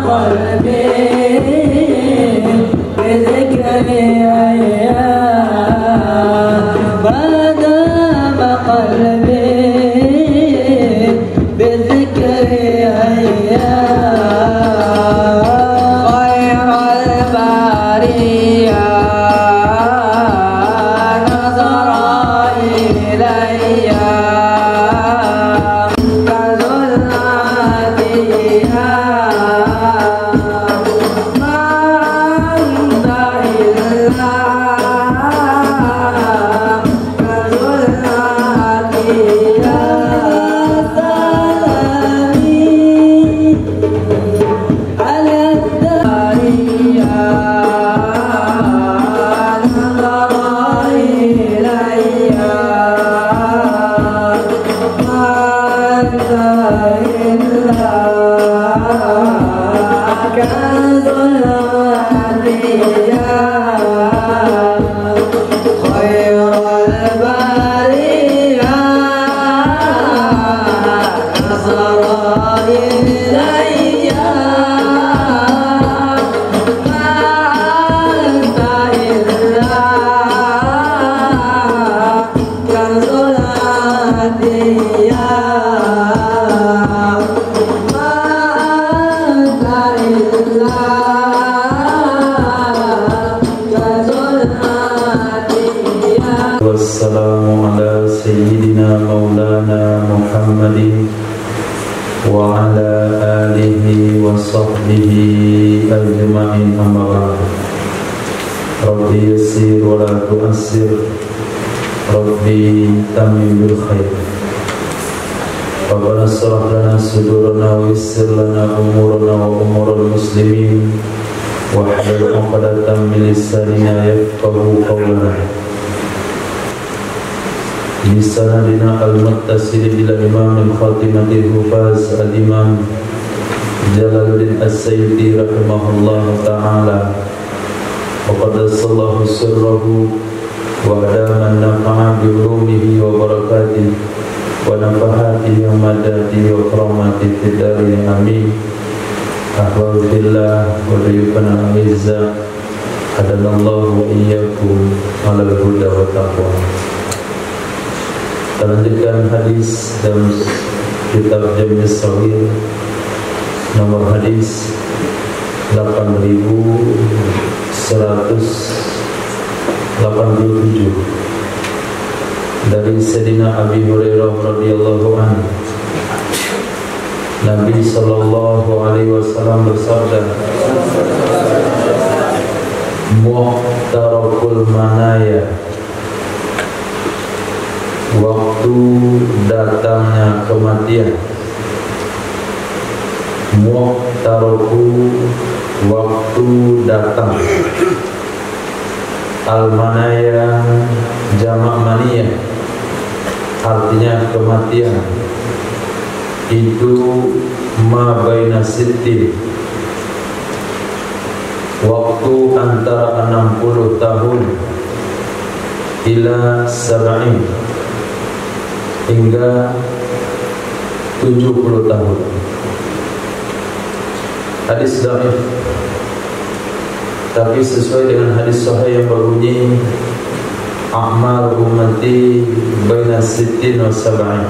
قلبي Wassalamu ala sayyidina maulana Muhammadin wa ala alihi wa sahbihi ajma'in, amma ba'd. Rabbi yassir wa la tu'assir, Rabbi tamim bil khair. Rabbana shrah lana sudurana wa yassir lana umurana wa umurul muslimin wahlul 'uqdatam min lisanina yafqahu qawlana. Di sanadina al-muttasil ila imam al-khatimatil hufaz al-imam Jalaluddin As-Sayyidi rahimahullah ta'ala, wa qaddasallahu sirrahu wa adama nafa'a bi ulumihi wa barakatihi wa nafahatihi wa madatihi wa karamatihi fid darin, amin. Ahbab fillah wa dayufana al-izza, hadanallahu wa iyyakum ala al-huda wa taqwa. Kita lanjutkan hadis dalam kitab Jami' Shaghir, nomor hadis 8187 dari Sayyidina Abi Hurairah radhiyallahu anhu. Nabi sallallahu alaihi wasallam bersabda, "Muhtarakul manaya, waktu datangnya kematian. Muhtaraku, waktu datang. Al-manaya jamak maniyah, artinya kematian. Itu ma baina sittin, waktu antara 60 tahun ila 70 hingga 70 tahun. Hadis dhaif, tapi sesuai dengan hadis sahih yang berbunyi a'mal ummati baina sittin wa sab'in.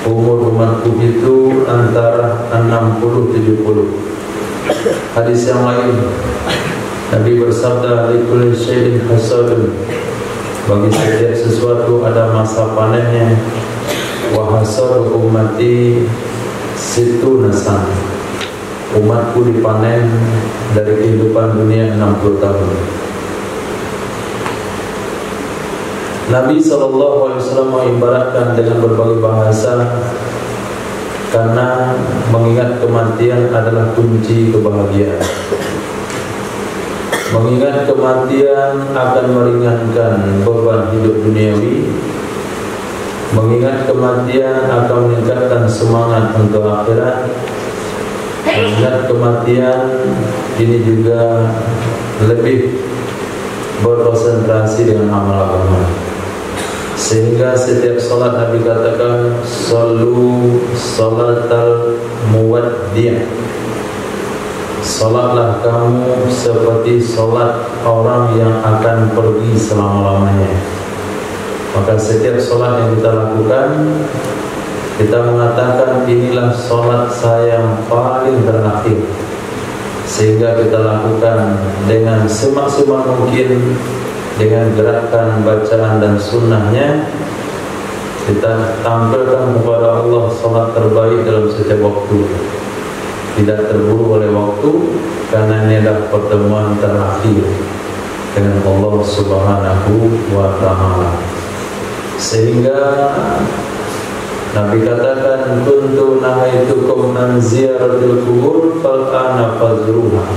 Umur umatku itu antara 60-70. Hadis yang lain, Nabi bersabda, likulli syai'in hasadun, bagi setiap sesuatu ada masa panennya. Wa hasadu ummati situna sana, umatku dipanen dari kehidupan dunia 60 tahun. Nabi SAW mengibaratkan dengan berbagai bahasa, karena mengingat kematian adalah kunci kebahagiaan. Mengingat kematian akan meringankan beban hidup duniawi. Mengingat kematian akan meningkatkan semangat untuk akhirat. Mengingat kematian ini juga lebih berkonsentrasi dengan amal agama. Sehingga setiap salat Nabi katakan, sallu salatal muwaddi', Salatlah kamu seperti salat orang yang akan pergi selama-lamanya. Maka setiap salat yang kita lakukan, kita mengatakan inilah salat saya yang paling terakhir, sehingga kita lakukan dengan semaksimal mungkin dengan gerakan bacaan dan sunnahnya. Kita tampilkan kepada Allah salat terbaik dalam setiap waktu, tidak terburu oleh waktu, karena ini adalah pertemuan terakhir dengan Allah Subhanahu wa Ta'ala. Sehingga Nabi katakan, kuntu nahaitukum an ziyaratil kubur fal'ana fazruha.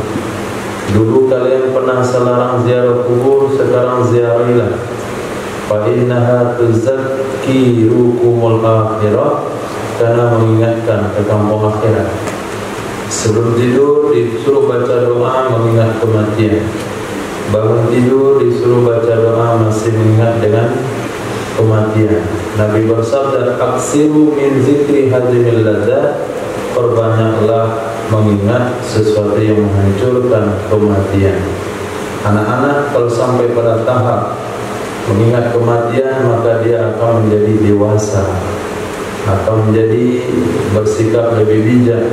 Dulu kalian pernah selarang ziarah kubur, sekarang ziarahilah. Fa innaha tuzakkirukumul akhirah, karena mengingatkan ke kampung akhirat. Sebelum tidur disuruh baca doa mengingat kematian. Bangun tidur disuruh baca doa masih mengingat dengan kematian. Nabi bersabda, aksiru min zikri hazimil ladzat, perbanyaklah mengingat sesuatu yang menghancurkan kematian. Anak-anak kalau sampai pada tahap mengingat kematian, maka dia akan menjadi dewasa, akan menjadi bersikap lebih bijak.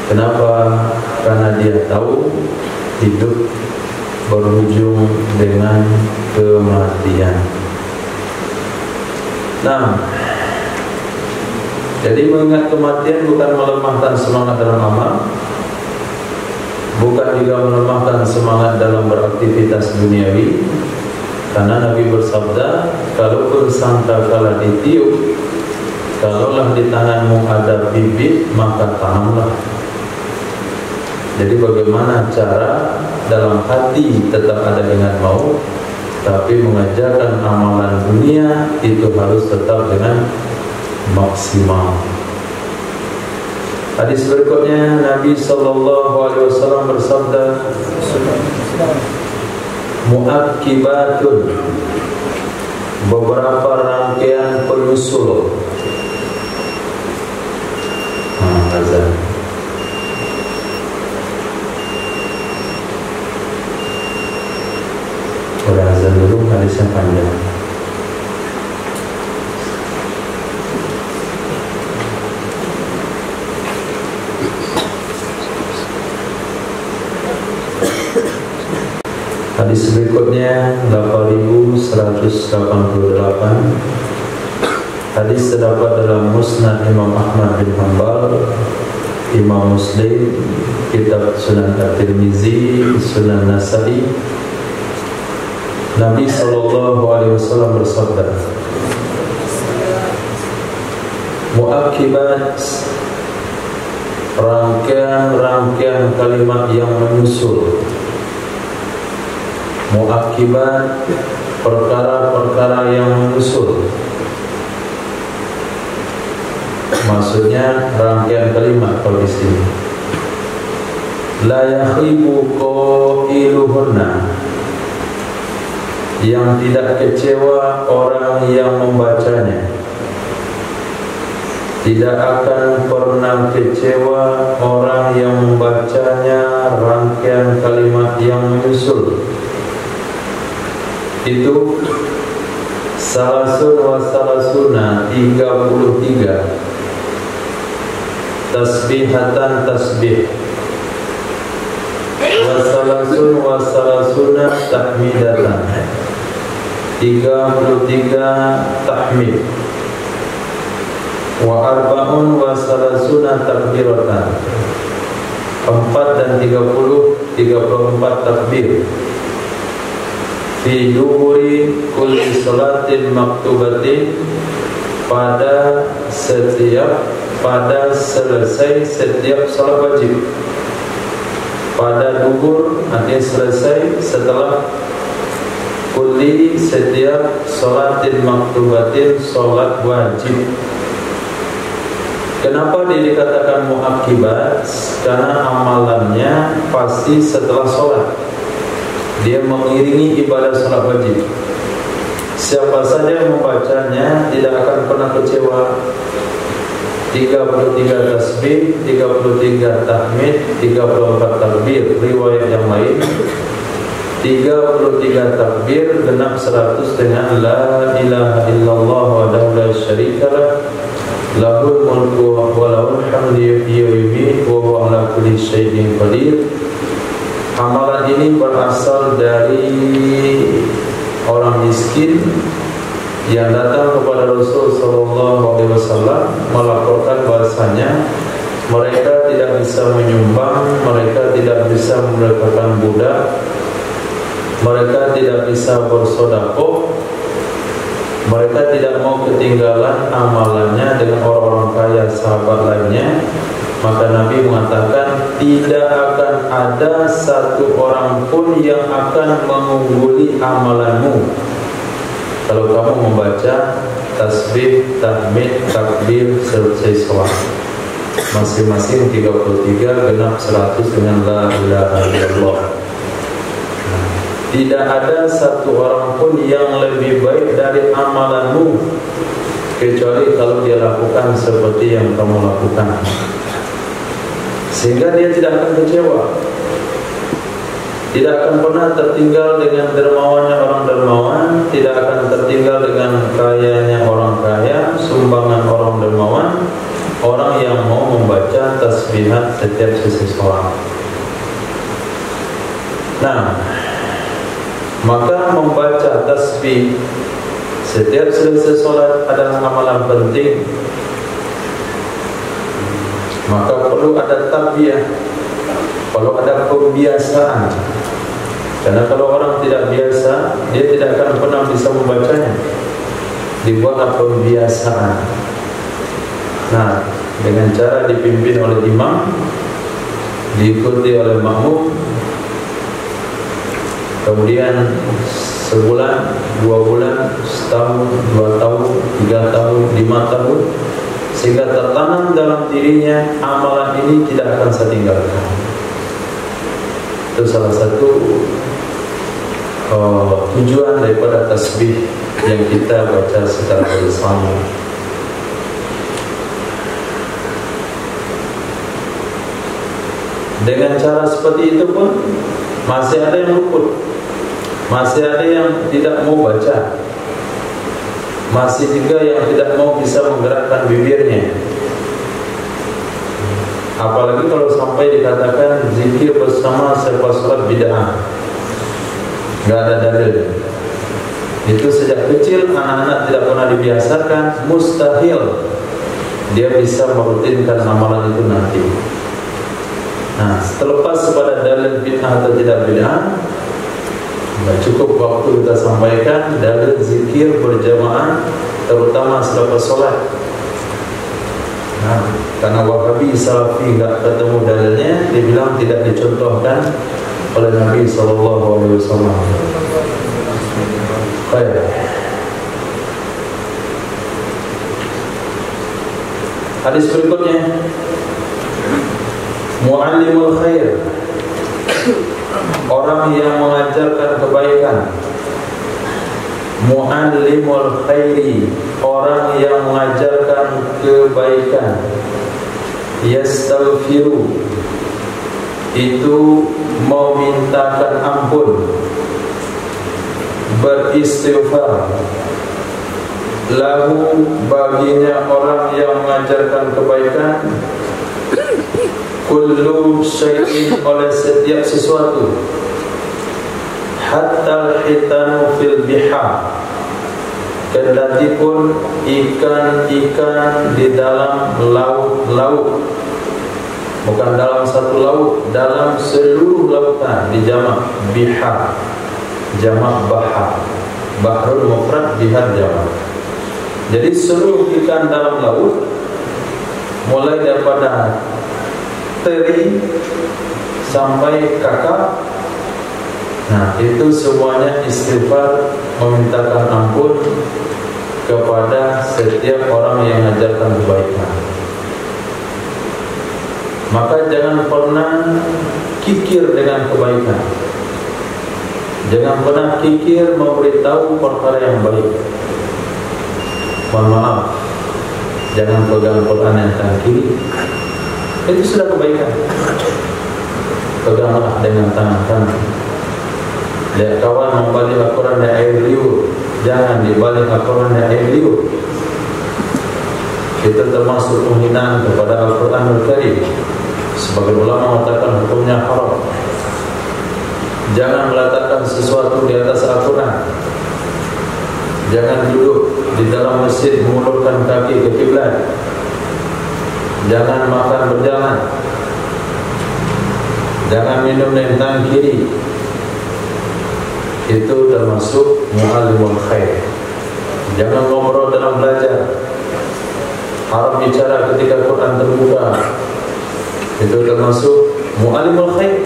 Kenapa? Karena dia tahu hidup berujung dengan kematian. Nah, jadi mengingat kematian bukan melemahkan semangat dalam amal, bukan juga melemahkan semangat dalam beraktivitas duniawi. Karena Nabi bersabda, kalaupun sangkakala ditiup, kalaulah di tanganmu ada bibit, maka tanamlah. Jadi bagaimana cara dalam hati tetap ada dengan maut, tapi mengajarkan amalan dunia itu harus tetap dengan maksimal. Hadis berikutnya, Nabi SAW bersabda, mu'akibatun, beberapa rangkaian penyusul. Azan. Udah azan dulu, hadisnya panjang. Hadis berikutnya 8188. Hadis terdapat dalam Musnad Imam Ahmad bin Hanbal, Imam Muslim, Kitab Sunan At-Tirmizi, Sunan Nasa'i. Nabi SAW bersabda, mu'akibat, rangkaian-rangkaian kalimat yang menyusul. Mu'akibat, perkara-perkara yang menyusul. Maksudnya rangkaian kalimat kalau di sini. La yakhibu qailuhunna, yang tidak kecewa orang yang membacanya. Tidak akan pernah kecewa orang yang membacanya rangkaian kalimat yang menyusul. Itu salasun wa salasuna, 33. Tasbihatan tasbih, wa salasun wa salasuna tahmidatan, 33 tahmid, wa arba'un wa salasuna takbiratan, 4 dan 34 takbir. Fi duburi kulli salatin maktubatin, pada selesai setiap salat wajib. Pada dubur artinya selesai, setelah kulli setiap salatin maktubatin, salat wajib. Kenapa dia dikatakan muakibat? Karena amalannya pasti setelah salat. Dia mengiringi ibadah salat wajib. Siapa saja yang membacanya tidak akan pernah kecewa. 33 tasbih, 33 tahmid, 34 takbir. Riwayat yang lain 33 takbir genap 100 dengan la ilaha illallah wahdahu la syarikalah lahul mulku wa lahul hamdu yuhyi wa yumiit wa huwa ala kulli syai'in qadir. Amalan ini berasal dari orang miskin yang datang kepada Rasul sallallahu alaihi wasallam melaporkan bahasanya mereka tidak bisa menyumbang, mereka tidak bisa memerdekakan budak, mereka tidak bisa bersedekah, mereka tidak mau ketinggalan amalannya dengan orang-orang kaya sahabat lainnya. Maka Nabi mengatakan tidak akan ada satu orang pun yang akan mengungguli amalanmu kalau kamu membaca tasbih, tahmid, takbir selesai sholat. Masing-masing 33 genap 100 dengan la ilaha illallah. Tidak ada satu orang pun yang lebih baik dari amalanmu kecuali kalau dia lakukan seperti yang kamu lakukan, sehingga dia tidak akan kecewa, tidak akan pernah tertinggal dengan dermawannya orang dermawan, tidak akan tertinggal dengan kayanya orang kaya, sumbangan orang dermawan, orang yang mau membaca tasbihat setiap selesai sholat. Nah, maka membaca tasbih setiap selesai sholat adalah amalan penting. Maka perlu ada tarbiyah, perlu ada pembiasaan. Karena kalau orang tidak biasa, dia tidak akan pernah bisa membacanya. Dibuatlah pembiasaan. Nah, dengan cara dipimpin oleh imam, diikuti oleh makmum, kemudian sebulan, 2 bulan, setahun, 2 tahun, 3 tahun, 5 tahun, sehingga tertanam dalam dirinya amalan ini tidak akan saya tinggalkan. Itu salah satu tujuan daripada tasbih yang kita baca secara bersama. Dengan cara seperti itu pun masih ada yang luput, masih ada yang tidak mau baca, masih juga yang tidak mau bisa menggerakkan bibirnya. Apalagi kalau sampai dikatakan zikir bersama selepas sholat bid'ah, nggak ada dalil. Itu sejak kecil anak-anak tidak pernah dibiasakan, mustahil dia bisa merutinkan amalan itu nanti. Nah, terlepas kepada dalil bid'ah atau tidak bid'ah, cukup waktu kita sampaikan dalil zikir berjamaah, terutama selepas sholat. Nah, karena Wahabi Salafi nggak ketemu dalilnya, dibilang tidak dicontohkan oleh Nabi SAW. Baik. Hadis berikutnya, mu'allimul khair, orang yang mengajarkan kebaikan. Mu'allimul khairi, orang yang mengajarkan kebaikan. Yastaghfiru, itu memintakan ampun, beristighfar. Lahu, baginya orang yang mengajarkan kebaikan, kullu syai'in, oleh setiap sesuatu, hatta hitanu fil bihar, kendati pun ikan-ikan di dalam laut-laut, bukan dalam satu laut, dalam seluruh lautan, di jamak bihar, jamak bahar, bahrul mufrad, bihar jamak. Jadi seluruh ikan dalam laut, mulai daripada teri sampai kakap, nah itu semuanya istighfar, memintakan ampun kepada setiap orang yang mengajarkan kebaikan. Maka jangan pernah kikir dengan kebaikan, jangan pernah kikir memberitahu perkara yang baik. Mohon maaf, jangan pegang Quran yang tangan kiri. Itu sudah kebaikan. Peganglah dengan tangan kanan. Lihat kawan membalik Al-Quran dengan air liur, jangan dibalik Al-Quran dengan air liur. Itu termasuk penghinaan kepada Al-Quranul Karim. Sebagai ulama mengatakan hukumnya haram. Jangan meletakkan sesuatu di atas Al-Quran. Jangan duduk di dalam masjid mengulurkan kaki ke kiblat. Jangan makan berjalan. Jangan minum dengan tangan kiri. Itu termasuk mu'allimul khair. Jangan ngobrol dalam belajar. Haram bicara ketika Quran terbuka. Itu termasuk mu'allimul khair.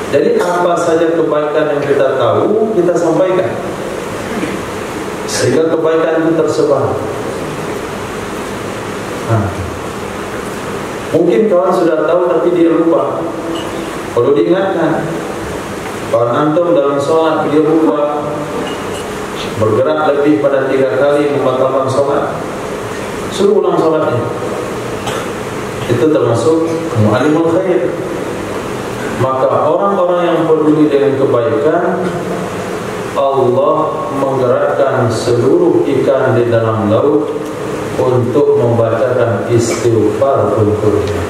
Jadi apa saja kebaikan yang kita tahu, kita sampaikan, sehingga kebaikan itu tersebar. Mungkin kawan sudah tahu tapi dia lupa. Perlu diingatkan. Kawan antum dalam sholat dia lupa, bergerak lebih pada 3 kali membatalkan sholat, suruh ulang sholatnya. Itu termasuk mu'allimul khair. Maka orang-orang yang peduli dengan kebaikan, Allah menggerakkan seluruh ikan di dalam laut untuk membacakan istighfar untuknya.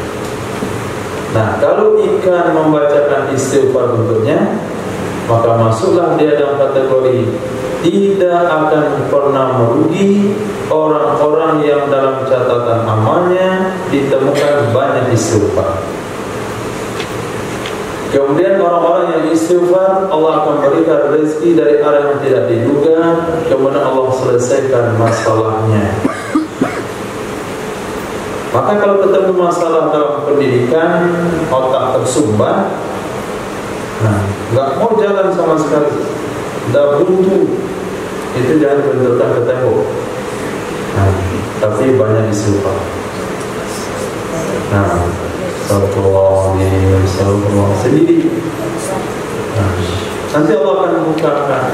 Nah, kalau ikan membacakan istighfar untuknya, maka masuklah dia dalam kategori tidak akan pernah merugi orang-orang yang dalam catatan amalnya ditemukan banyak istighfar. Kemudian orang-orang yang istighfar, Allah akan berikan rezeki dari arah yang tidak diduga. Kemudian Allah selesaikan masalahnya. Maka kalau ketemu masalah dalam pendidikan, otak tersumbat, nggak mau jalan sama sekali, udah buntu, itu jangan benturkan ke tembok. Tapi banyak istighfar. Astagfirullah sendiri. Nanti Allah akan bukakan.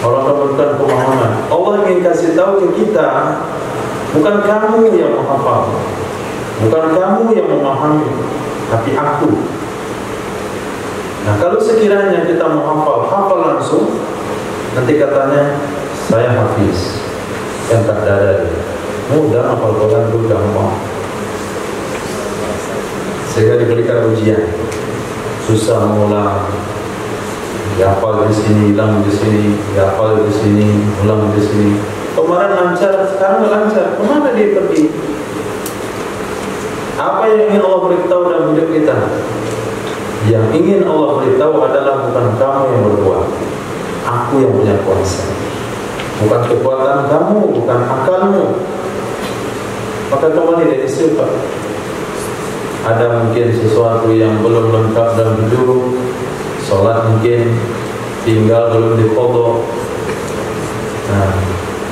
Allah akan berikan pemahaman. Allah ingin kasih tahu ke kita, bukan kamu yang menghafal, bukan kamu yang memahami, tapi aku. Nah, kalau sekiranya kita menghafal, hafal langsung, nanti katanya saya hafiz, yang tak ada. Mudah hafal Quran itu gampang. Sehingga diberikan ujian, susah mengulang. Hafal di sini, hilang di sini, hafal di sini, ulang di sini. Kemarin lancar, sekarang nggak lancar. Kemana dia pergi? Apa yang ingin Allah beritahu dalam hidup kita? Yang ingin Allah beritahu adalah bukan kamu yang berbuat, aku yang punya kuasa. Bukan kekuatan kamu, bukan akalmu. Maka kembali dari istighfar. Ada mungkin sesuatu yang belum lengkap dalam hidup, sholat mungkin tinggal belum diqadha.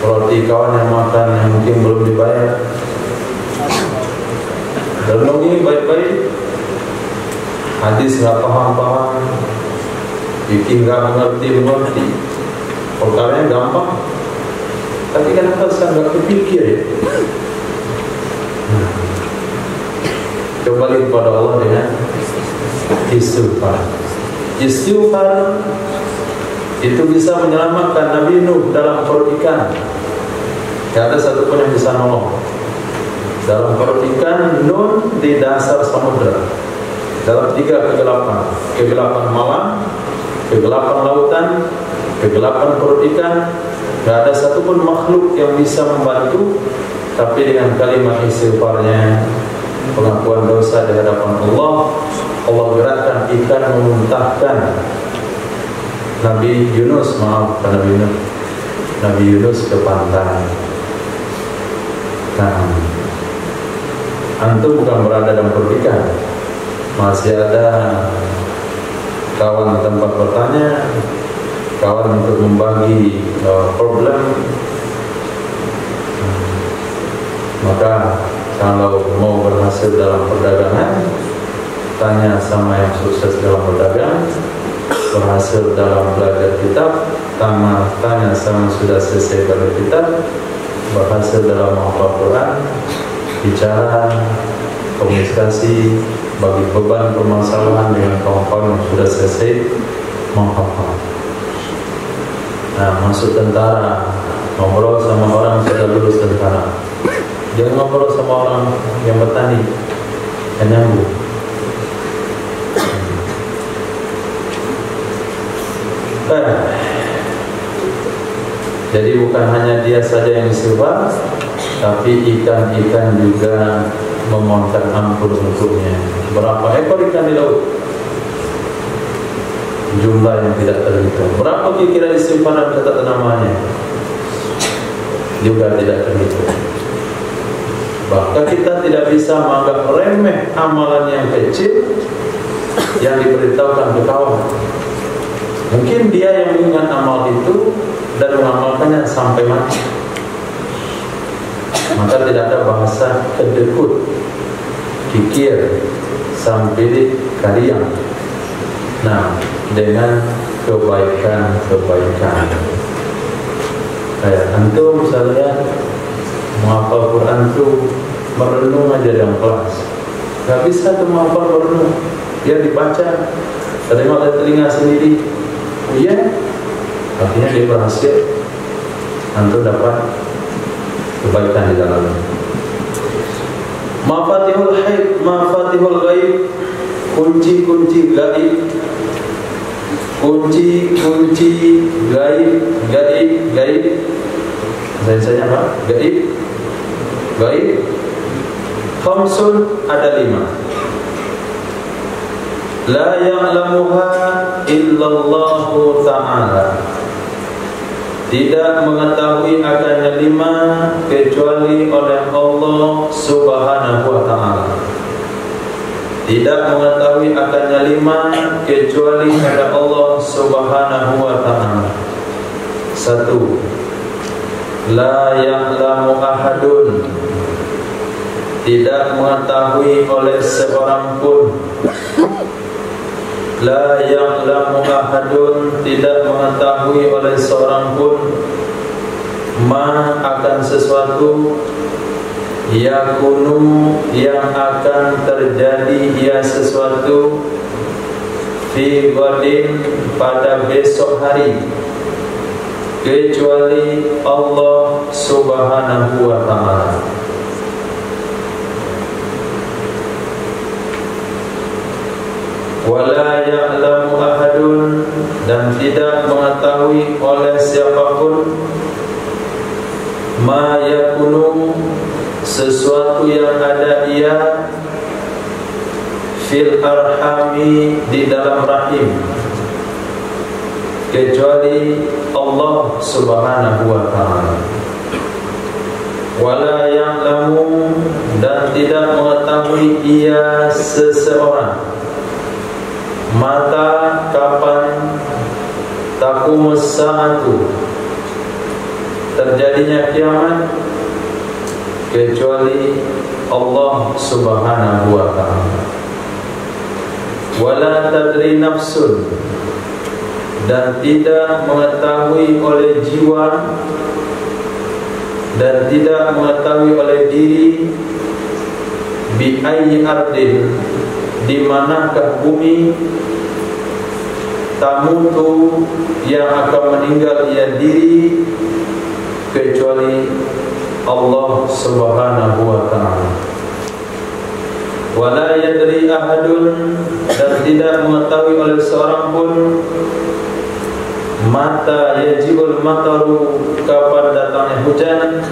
Roti kawan yang makan yang mungkin belum dibayar, renungi baik-baik. Hadis nggak paham-paham, bikin nggak mengerti. Perkaranya gampang, tapi kenapa saya nggak kepikir ya? Kembali kepada Allah dengan istighfar. Istighfar itu bisa menyelamatkan Nabi Nuh dalam perut ikan. Tidak ada satupun yang bisa nolong. Dalam perut ikan, Nuh di dasar samudera, dalam 3 kegelapan: kegelapan malam, kegelapan lautan, kegelapan perut ikan. Tidak ada satupun makhluk yang bisa membantu. Tapi dengan kalimat istighfarnya, pengakuan dosa di hadapan Allah, Allah gerakkan ikan memuntahkan Nabi Yunus ke pantai. Antum bukan berada dalam perut ikan, masih ada kawan tempat bertanya, kawan untuk membagi problem. Maka kalau mau berhasil dalam perdagangan, tanya sama yang sukses dalam berdagang. Berhasil dalam belajar kitab, tanya sama yang sudah selesai belajar kitab. berhasil dalam menghafal Quran, bicara, komunikasi, bagi beban permasalahan dengan kawan-kawan yang sudah selesai menghafal. Nah, masuk tentara, ngobrol sama orang yang sudah lulus tentara. Jangan ngobrol sama orang yang bertani, yang nyambung. Jadi bukan hanya dia saja yang istighfar, tapi ikan-ikan juga memohonkan ampun untuknya. Berapa ekor ikan di laut? Jumlah yang tidak terhitung. Berapa kira-kira istighfar dan catatan namanya? Juga tidak terhitung. Bahkan kita tidak bisa menganggap remeh amalan yang kecil yang diberitahukan ke kawan. Mungkin dia yang mengingat amal itu dan mengamalkannya sampai mati. Maka tidak ada bahasa kedekut, kikir, sambil kaliang. Nah, dengan kebaikan-kebaikan. Kayak antum misalnya menghafal Quran itu merenung aja dalam kelas. Gak bisa tuh menghafal merenung. Dia dibaca, terdengar oleh telinga sendiri. Iya, artinya dia berhasil. Antum dapat kebaikan di dalamnya. Mafatihul haib, mafatihul ghaib, kunci-kunci gaib, kunci-kunci gaib. Saya apa? Gaib. Khamsun, ada 5. La ya'lamuha illallahu ta'ala. Tidak mengetahui akannya 5 kecuali oleh Allah Subhanahu wa ta'ala. Tidak mengetahui akannya 5 kecuali ada Allah Subhanahu wa ta'ala. 1. La ya'lamu ahadun. Tidak mengetahui oleh seorang pun. La ya'lamu ahadun, tidak mengetahui oleh seorang pun ma akan sesuatu yakunu yang akan terjadi ya sesuatu fi ghadin pada besok hari kecuali Allah Subhanahu wa ta'ala. Wala ya'lamu ahadun, dan tidak mengetahui oleh siapapun ma yakunu sesuatu yang ada ia fil arhami di dalam rahim kecuali Allah Subhanahu wa ta'ala. Wala ya'lamu, dan tidak mengetahui ia seseorang mata kapan taqumus sa'atu terjadinya kiamat kecuali Allah Subhanahu wa ta'ala. Wala tadri nafsun, dan tidak mengetahui oleh jiwa dan tidak mengetahui oleh diri bi ayyi ardin, di manakah bumi tamutu yang akan meninggal ia diri kecuali Allah Subhanahu wa ta'ala. Wala yadri ahadun, dan tidak mengetahui oleh seorang pun mata yajibul mataru, kapan datangnya hujan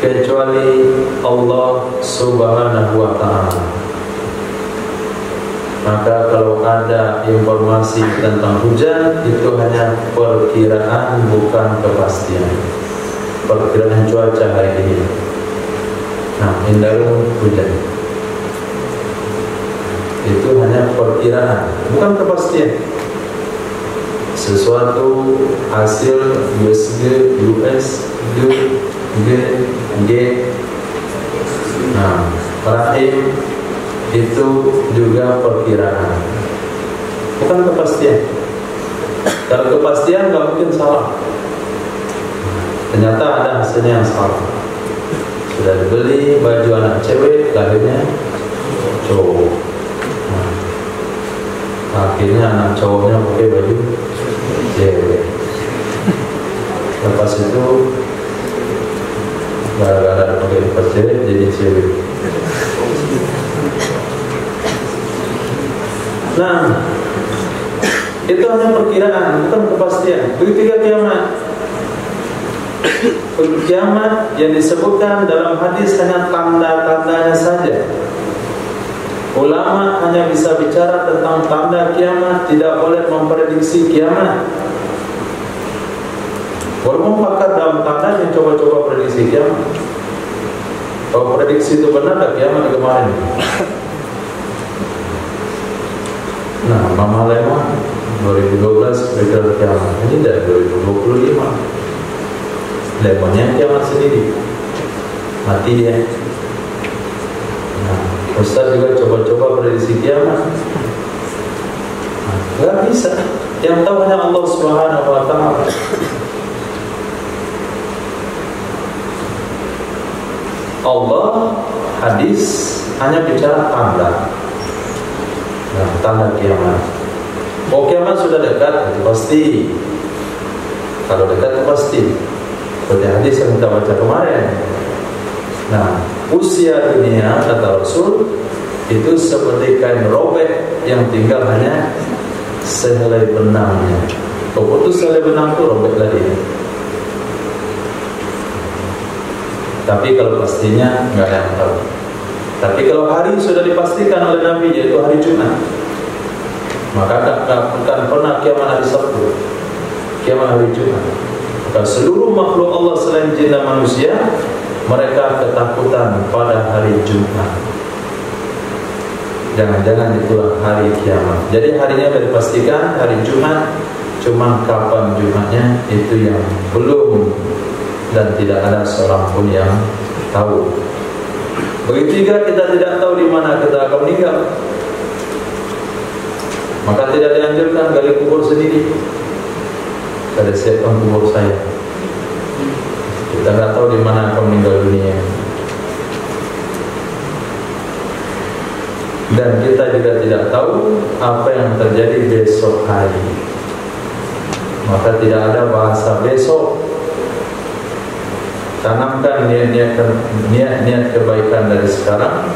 kecuali Allah Subhanahu wa ta'ala. Maka kalau ada informasi tentang hujan, itu hanya perkiraan, bukan kepastian. Perkiraan cuaca hari ini. Nah, indarun hujan. Itu hanya perkiraan, bukan kepastian. Sesuatu hasil USG, USG, G. Nah, rahim itu juga perkiraan, bukan kepastian. Kalau kepastian nggak mungkin salah. Ternyata ada hasilnya yang salah. Sudah dibeli baju anak cewek, lahirnya cowok. Akhirnya anak cowoknya pakai baju cewek. Lepas itu gara-gara pakai baju cewek jadi cewek. Nah, itu hanya perkiraan, bukan kepastian. Begitu juga kiamat. Kiamat yang disebutkan dalam hadis hanya tanda-tandanya saja. Ulama hanya bisa bicara tentang tanda kiamat, tidak boleh memprediksi kiamat. Walaupun pakar dalam tanda yang coba-coba prediksi kiamat. Kalau prediksi itu benar, ada kiamat kemarin. Nah, Mama Lemon 2012 berkira kiamat. Ini dari 2025. Lemonnya kiamat sendiri, mati dia. Nah, Ustaz juga coba-coba prediksi kiamat. Gak bisa. Yang tahu hanya Allah Subhanahu wa Ta'ala. Allah, hadis hanya bicara tanda. Nah, tanda kiamat. Oh, kiamat sudah dekat, pasti. Kalau dekat pasti. Seperti hadis yang kita baca kemarin. Nah, usia dunia kata Rasul itu seperti kain robek yang tinggal hanya sehelai benangnya. Kalau putus sehelai benang itu robek lagi. Tapi kalau pastinya nggak ada yang tahu. Tapi kalau hari sudah dipastikan oleh Nabi, yaitu hari Jumat, maka bukan pernah kiamat hari Sabtu, kiamat hari Jumat. Dan seluruh makhluk Allah selain jin dan manusia, mereka ketakutan pada hari Jumat. Jangan-jangan itulah hari kiamat. Jadi harinya sudah dipastikan hari Jumat, cuman kapan Jumatnya itu yang belum, dan tidak ada seorang pun yang tahu. Begitu juga kita tidak tahu di mana kita akan meninggal. Maka tidak dianjurkan gali kubur sendiri. Ada siapkan kubur saya. Kita nggak tahu di mana akan meninggal dunia. Dan kita juga tidak tahu apa yang terjadi besok hari. Maka tidak ada bahasa besok. Tanamkan niat kebaikan dari sekarang.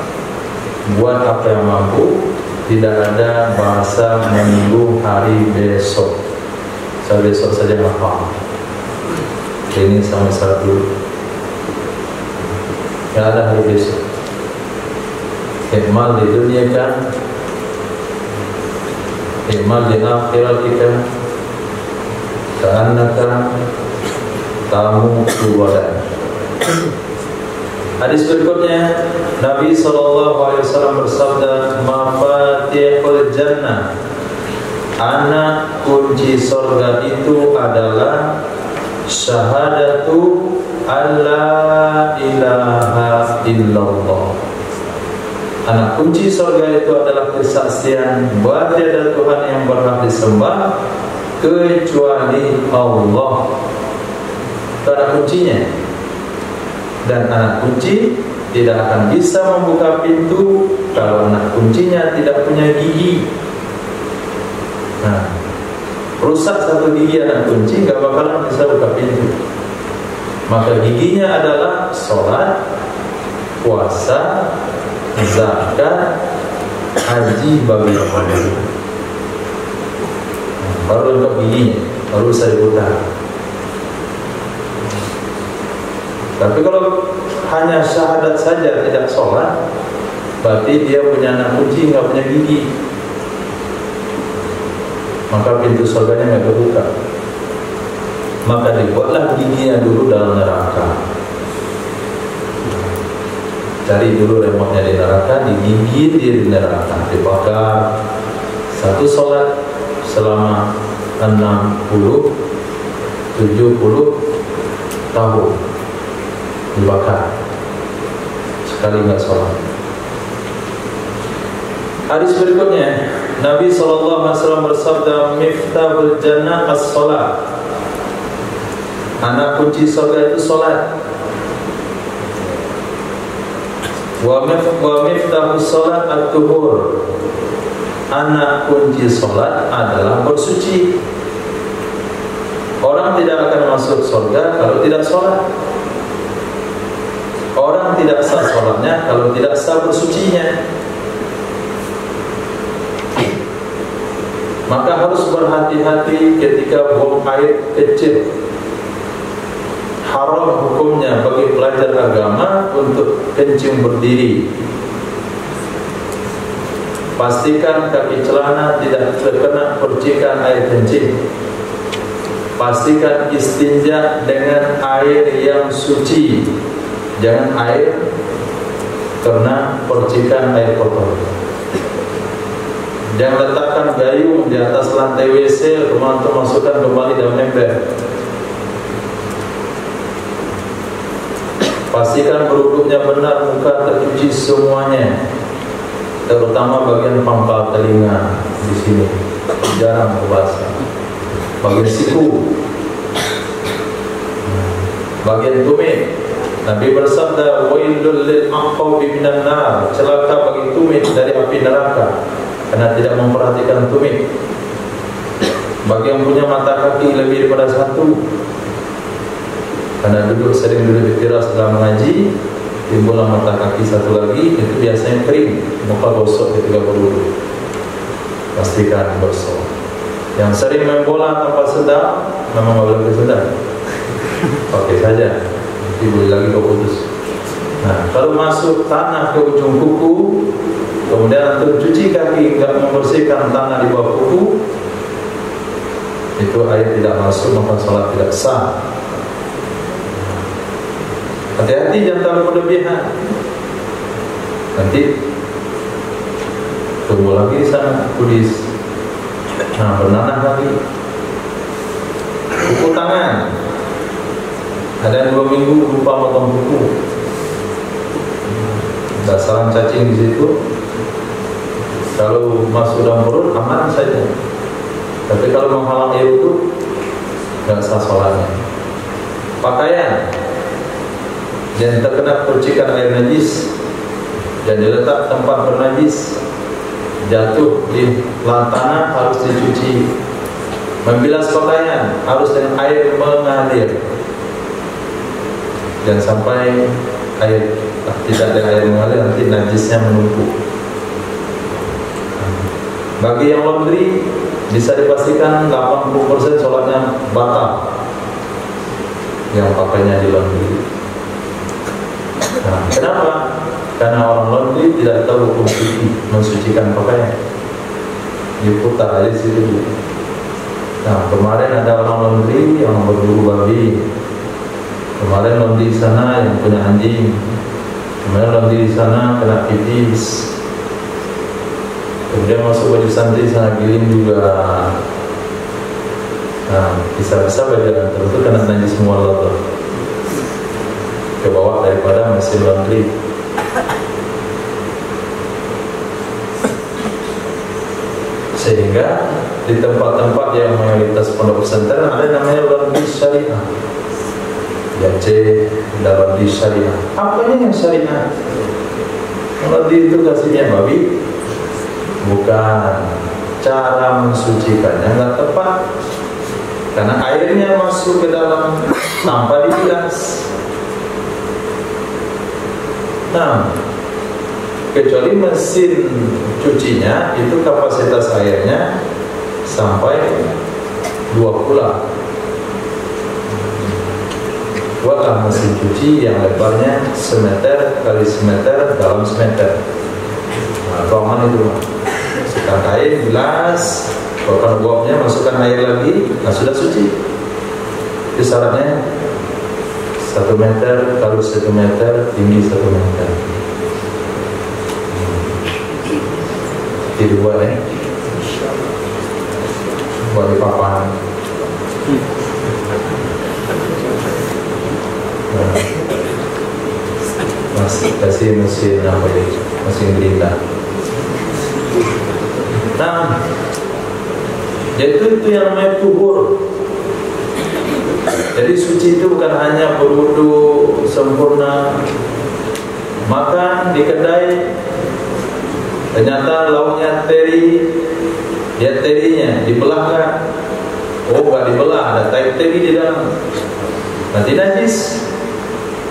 Buat apa yang mampu. Tidak ada bahasa menunggu hari besok. Saya besok saja nggak paham. Ini sama satu. Nggak ada hari besok. Ikmal di dunia kan, ikmal di akhirat kita. Ka'annaka tamu keluaran. Hadis berikutnya, Nabi SAW bersabda, Mafatihul Jannah, anak kunci surga itu adalah syahadatu alla ilaha illallah. Anak kunci surga itu adalah kesaksian bahwa tiada Tuhan yang berhak disembah kecuali Allah. Itu anak kuncinya. Dan anak kunci tidak akan bisa membuka pintu kalau anak kuncinya tidak punya gigi. Nah, rusak satu gigi anak kunci, nggak bakalan bisa buka pintu. Maka giginya adalah sholat, puasa, zakat, haji bagi yang mandiri. Baru lengkap giginya, baru bisa diputar. Tapi kalau hanya syahadat saja tidak sholat, berarti dia punya anak kunci nggak punya gigi. Maka pintu surganya nggak terbuka. Maka dibuatlah giginya dulu dalam neraka. Cari dulu remote-nya di neraka, digigit dia di neraka, dibakar. Satu sholat selama 60, 70 tahun dibakar. Sekali nggak sholat. Hadis berikutnya, Nabi SAW bersabda, Miftahul Jannah as-sholat. Anak kunci surga itu sholat. Wa miftahu sholat at-tuhur. Anak kunci sholat adalah bersuci. Orang tidak akan masuk surga kalau tidak sholat. Orang tidak sah sholatnya kalau tidak sah bersucinya. Maka harus berhati-hati ketika buang air kecil. Haram hukumnya bagi pelajar agama untuk kencing berdiri. Pastikan kaki celana tidak terkena percikan air kencing. Pastikan istinja dengan air yang suci. Jangan air kena percikan air kotor. Jangan letakkan gayung di atas lantai WC, untuk masukkan kembali dalam ember. Pastikan berwuduknya benar, muka tercuci semuanya, terutama bagian pangkal telinga di sini jarang berbahasa. Bagian siku, bagian tumit. Nabi bersabda, "Wailul lil aqabi minan nar." Celaka bagi tumit dari api neraka, karena tidak memperhatikan tumit. Bagi yang punya mata kaki lebih daripada satu, karena sering duduk di teras dalam mengaji, timbullah mata kaki satu lagi, itu biasanya kering, muka gosok ketika berwudu. Pastikan gosok. Yang sering main bola tanpa sendal, memang boleh sendal. Pakai saja, nanti boleh lagi kau putus. Nah, kalau masuk tanah ke ujung kuku, kemudian antum cuci kaki, enggak membersihkan tanah di bawah kuku, itu air tidak masuk, maka sholat tidak sah. Hati-hati jangan terlalu berlebihan. Nanti tunggu lagi di sana kudis. Nah, bernanah lagi. Kuku tangan. Ada 2 minggu lupa potong kuku. Ada sarang cacing di situ. Kalau masuk dalam perut aman saja. Tapi kalau menghalang air itu nggak sah sholatnya. Pakaian yang terkena percikan air najis dan diletak tempat bernajis, jatuh di tanah, harus dicuci. Membilas pakaian harus dengan air mengalir. Jangan sampai air tidak ada air mengalir, nanti najisnya menumpuk. Bagi yang laundry, bisa dipastikan 80% sholatnya batal yang pakainya di laundry. Nah, kenapa? Karena orang laundry tidak tahu hukum fikih mensucikan pakaian. Diputar aja situ. Nah, kemarin ada orang laundry yang berburu babi. Kemarin laundry di sana yang punya anjing. Kemarin laundry di sana kena pipis. Kemudian masuk baju santri sana giling juga. Nah, bisa-bisa baju tertentu kena najis semua lalu ke bawah daripada mesin laundry. Sehingga di tempat-tempat yang mayoritas pondok pesantren ada namanya laundry syariah. Ya C, laundry syariah. Apanya yang syariah? Laundry itu kasihnya babi? Bukan. Cara mensucikannya nggak tepat, karena airnya masuk ke dalam tanpa dibilas. Nah, kecuali mesin cucinya itu kapasitas airnya sampai 2 kula. Buatlah mesin cuci yang lebarnya semeter kali semeter dalam semeter. Nah, ruangan itu masukkan air, bilas, keluarkan uapnya, masukkan air lagi, nah sudah suci. Itu syaratnya 1 meter kali 1 meter, tinggi 1 meter. Jadi buat buat di papan. Nah, masih kasih mesin apa ini? Mesin gerinda. Nah, itu yang namanya tuhur. Jadi suci itu bukan hanya berwudu sempurna, makan di kedai ternyata lauknya teri, dia terinya dibelah kan? Oh, nggak dibelah, ada teri di dalam. Nanti najis.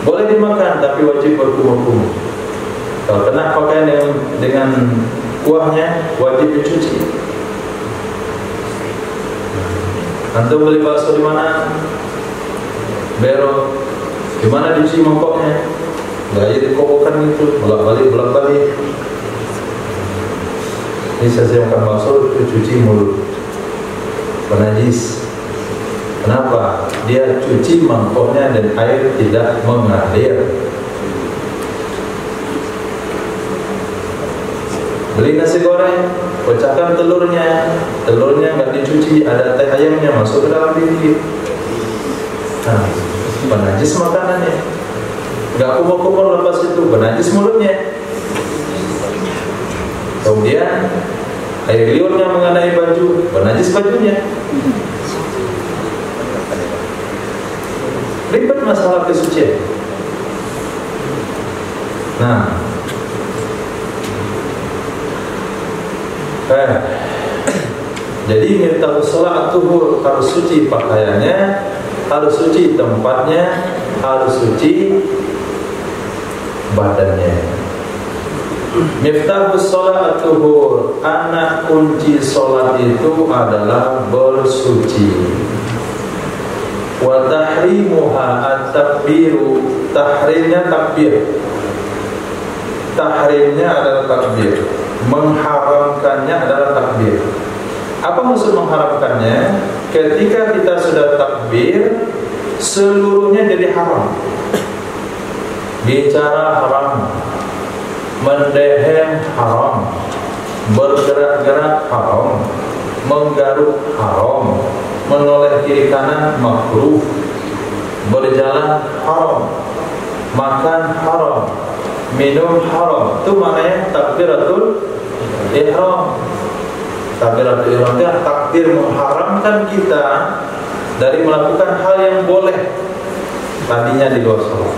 Boleh dimakan tapi wajib berkumur-kumur. Kalau kena pakaian dengan kuahnya wajib dicuci. Antum beli bakso di mana? Bero. Di mana dicuci mangkoknya? Nggak jadi kokokan gitu, bolak-balik. Ini saya makan bakso itu cuci mulut, penajis. Kenapa? Dia cuci mangkoknya dan air tidak mengalir. Beli nasi goreng, pecahkan telurnya nggak dicuci, ada teh ayamnya masuk ke dalam bibir. Nah, penajis makanannya. Nggak kumur-kumur lepas itu, penajis mulutnya. Kemudian air liurnya mengenai baju, penajis bajunya. Ribet masalah kesucian. Nah, jadi minta sholat tuhur, harus suci pakaiannya, harus suci tempatnya, harus suci badannya. Miftahus sholat tuhur, anak kunci sholat itu adalah bersuci. Wa tahrimuha at-takbiru, tahrimnya takbir. Tahrimnya adalah takbir, mengharamkannya adalah takbir. Apa maksud mengharamkannya? Ketika kita sudah takbir, seluruhnya jadi haram. Bicara haram, mendehem haram, bergerak-gerak haram, menggaruk haram, menoleh kiri kanan makruh, berjalan haram, makan haram, minum haram. Itu maknanya takbiratul ihram. Takbiratul ihram itu takbir mengharamkan kita dari melakukan hal yang boleh tadinya di luar sholat.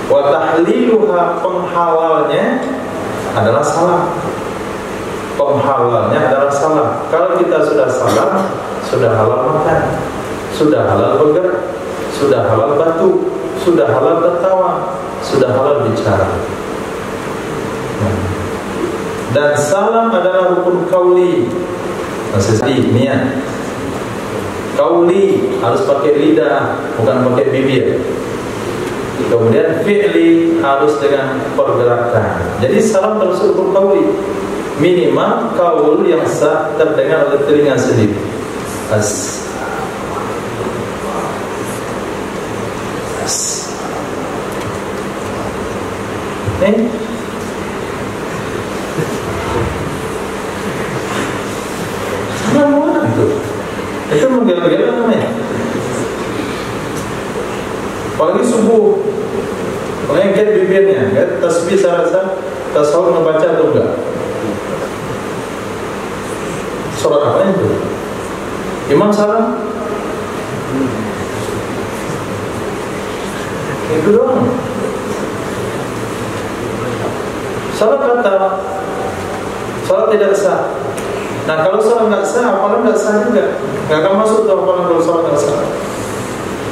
Wa tahliluha, penghalalnya adalah salah. Penghalalnya adalah salah. Kalau kita sudah salah, sudah halal makan, sudah halal bergerak, sudah halal batuk, sudah halal tertawa, sudah halal bicara. Dan salam adalah rukun kauli. Masih niat. Kauli harus pakai lidah, bukan pakai bibir. Kemudian fi'li harus dengan pergerakan. Jadi salam termasuk rukun kauli. Minimal kaul yang sah terdengar oleh telinga sendiri. Itu menggel-gel namanya. Apalagi subuh, lengket bibirnya, tasbih saya rasa tasawuf membaca atau enggak? Sholat apa itu? Imam salam, itu doang. Salat batal, salat tidak sah. Nah, kalau salat nggak sah, hafalan nggak sah juga, nggak akan masuk tuh hafalan kalau salat nggak sah.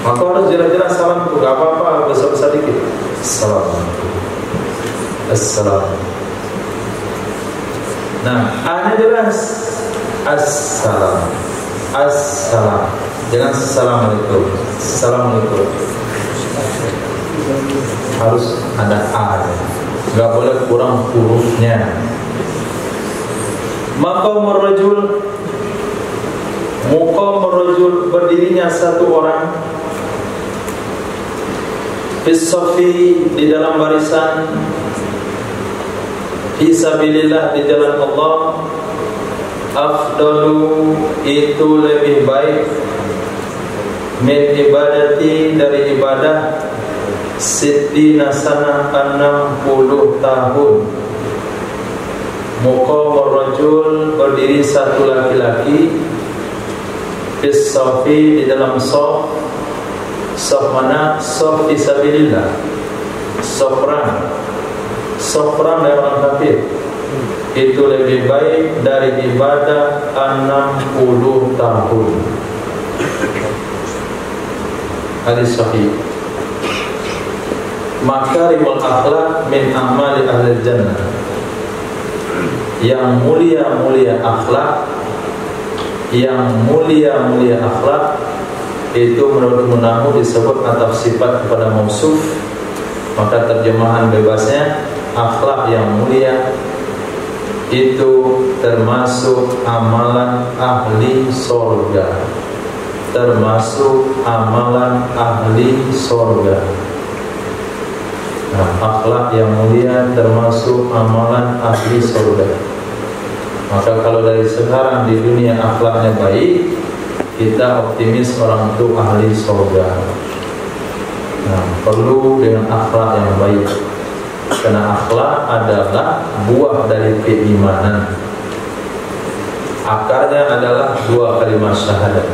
Maka harus jelas-jelas salam itu, nggak apa-apa besar-besar dikit. Assalamualaikum. Nah, A-nya jelas. Assalam. Jangan assalamualaikum. Assalamualaikum. Harus ada A. Nggak boleh kurang hurufnya. Maqamur rajul, berdirinya satu orang Fissafi, di dalam barisan, Fisabilillah, di jalan Allah. Afdalu, itu lebih baik, min ibadati, dari ibadah, Sittina sanah, 60 tahun. Muqamur rajul, berdiri satu laki-laki, Fissafi, di dalam shaf, Sof mana? Sof fisabilillah, sof perang dari orang kafir itu lebih baik dari ibadah 60 tahun. Hadis sahih. Makarimul akhlak min amali ahli jannah. Yang mulia-mulia akhlak, itu menurut Munahu disebut atau sifat kepada mausuf. Maka terjemahan bebasnya, akhlak yang mulia itu termasuk amalan ahli surga. Nah, akhlak yang mulia termasuk amalan ahli surga. Maka kalau dari sekarang di dunia akhlaknya baik, kita optimis orang itu ahli surga. Nah, perlu dengan akhlak yang baik, karena akhlak adalah buah dari keimanan. Akarnya adalah 2 kalimat syahadat,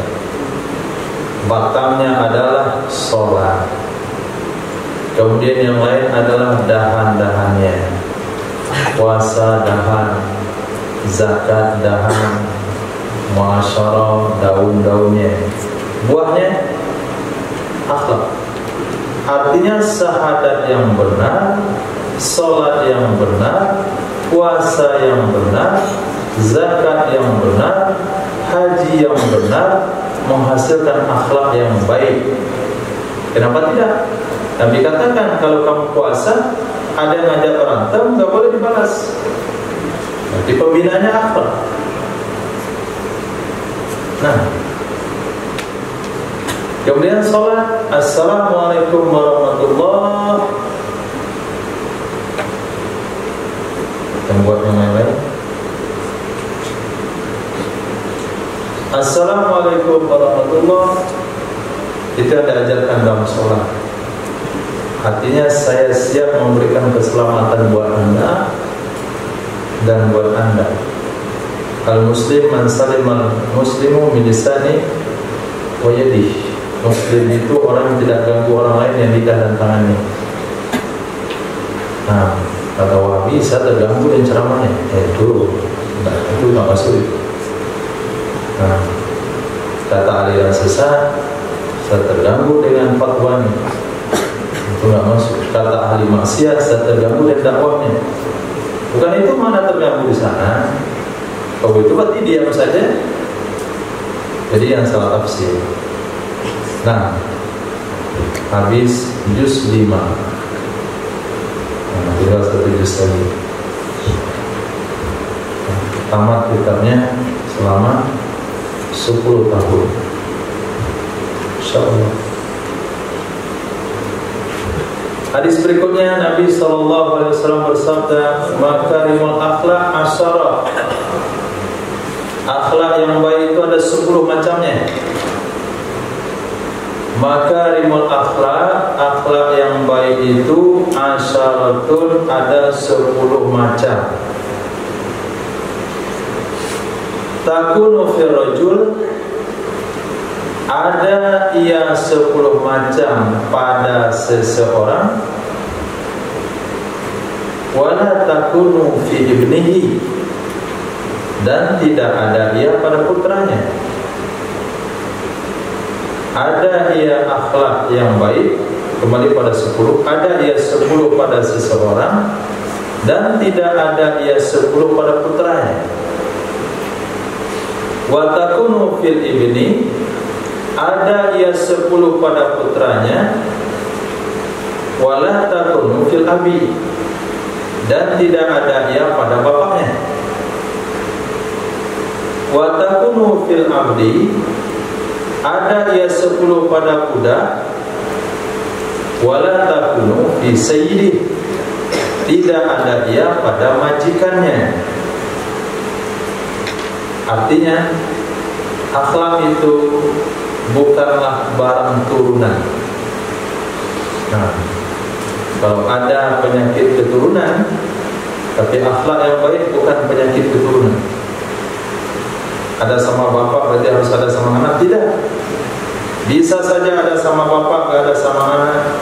batangnya adalah sholat, kemudian yang lain adalah dahan-dahannya, puasa dahan, zakat dahan, muasyarah daun-daunnya, buahnya akhlak. Artinya syahadat yang benar, sholat yang benar, puasa yang benar, zakat yang benar, haji yang benar, menghasilkan akhlak yang baik. Kenapa tidak? Nabi katakan kalau kamu puasa, ada yang ngajak berantem, nggak boleh dibalas. Nanti pembinaannya akhlak. Nah, kemudian sholat, assalamualaikum warahmatullahi. Yang buat yang lain. Assalamualaikum warahmatullahi. Itu yang diajarkan dalam sholat. Artinya saya siap memberikan keselamatan buat anda dan buat anda. Al-muslim man salimal muslimu min lisani wa yadihi. Muslim itu orang yang tidak ganggu orang lain yang lidah dan tangannya. Nah, kata Wahabi, saya terganggu dengan ceramahnya. Itu nggak masuk itu. Nah, kata aliran sesat, saya terganggu dengan fatwanya. Itu nggak masuk. Kata ahli maksiat, saya terganggu dengan dakwahnya. Bukan itu mana terganggu di sana. Kalau itu berarti diam saja. Jadi yang salah tafsir. Nah, habis juz 5. Nah, tinggal 1 juz lagi. Tamat kitabnya selama 10 tahun. Insyaallah. Hadis berikutnya Nabi SAW bersabda, makarimul akhlak asyara. Akhlak yang baik itu ada 10 macamnya. Makarimul akhlak, akhlak yang baik itu asyaratun, ada 10 macam. Takunu fil rajul, ada ia 10 macam pada seseorang. Wala takunu fi ibnihi, dan tidak ada ia pada putranya. Ada ia akhlak yang baik, kembali pada 10. Ada ia 10 pada seseorang, dan tidak ada ia 10 pada putranya. Wa takunu fil ibni, ada ia 10 pada putranya. Wala takunu fil abi, dan tidak ada ia pada bapaknya. Wa takunu fil abdi, ada ia 10 pada budak. Wala takunu fi sayyidi, tidak ada ia pada majikannya. Artinya akhlak itu bukanlah barang turunan. Nah, kalau ada penyakit keturunan, tapi akhlak yang baik bukan penyakit keturunan. Ada sama bapak berarti harus ada sama anak, tidak. Bisa saja ada sama bapak, nggak ada sama anak.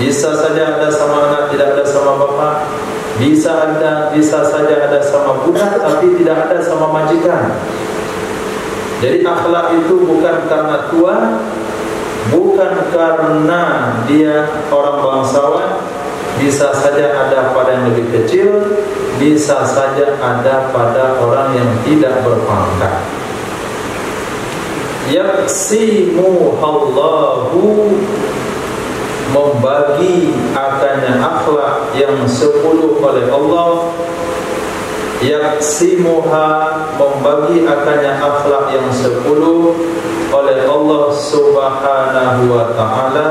Bisa saja ada sama anak, tidak ada sama bapak. Bisa saja ada sama budak, tapi tidak ada sama majikan. Jadi akhlak itu bukan karena tua, bukan karena dia orang bangsawan. Bisa saja ada pada yang lebih kecil, bisa saja ada pada orang yang tidak berpangkat. Yaqsimuhallahu, membagi akannya akhlak yang 10 oleh Allah. Yaqsimuha, membagi akannya akhlak yang 10 oleh Allah Subhanahu wa ta'ala.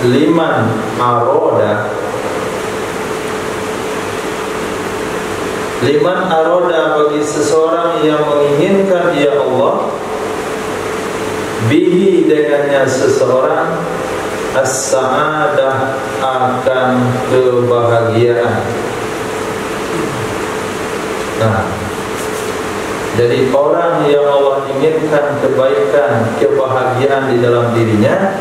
Liman aroda, liman aroda, bagi seseorang yang menginginkan ya Allah, bihi, dengannya seseorang, as-sa'adah, akan kebahagiaan. Nah, jadi orang yang Allah inginkan kebaikan, kebahagiaan di dalam dirinya,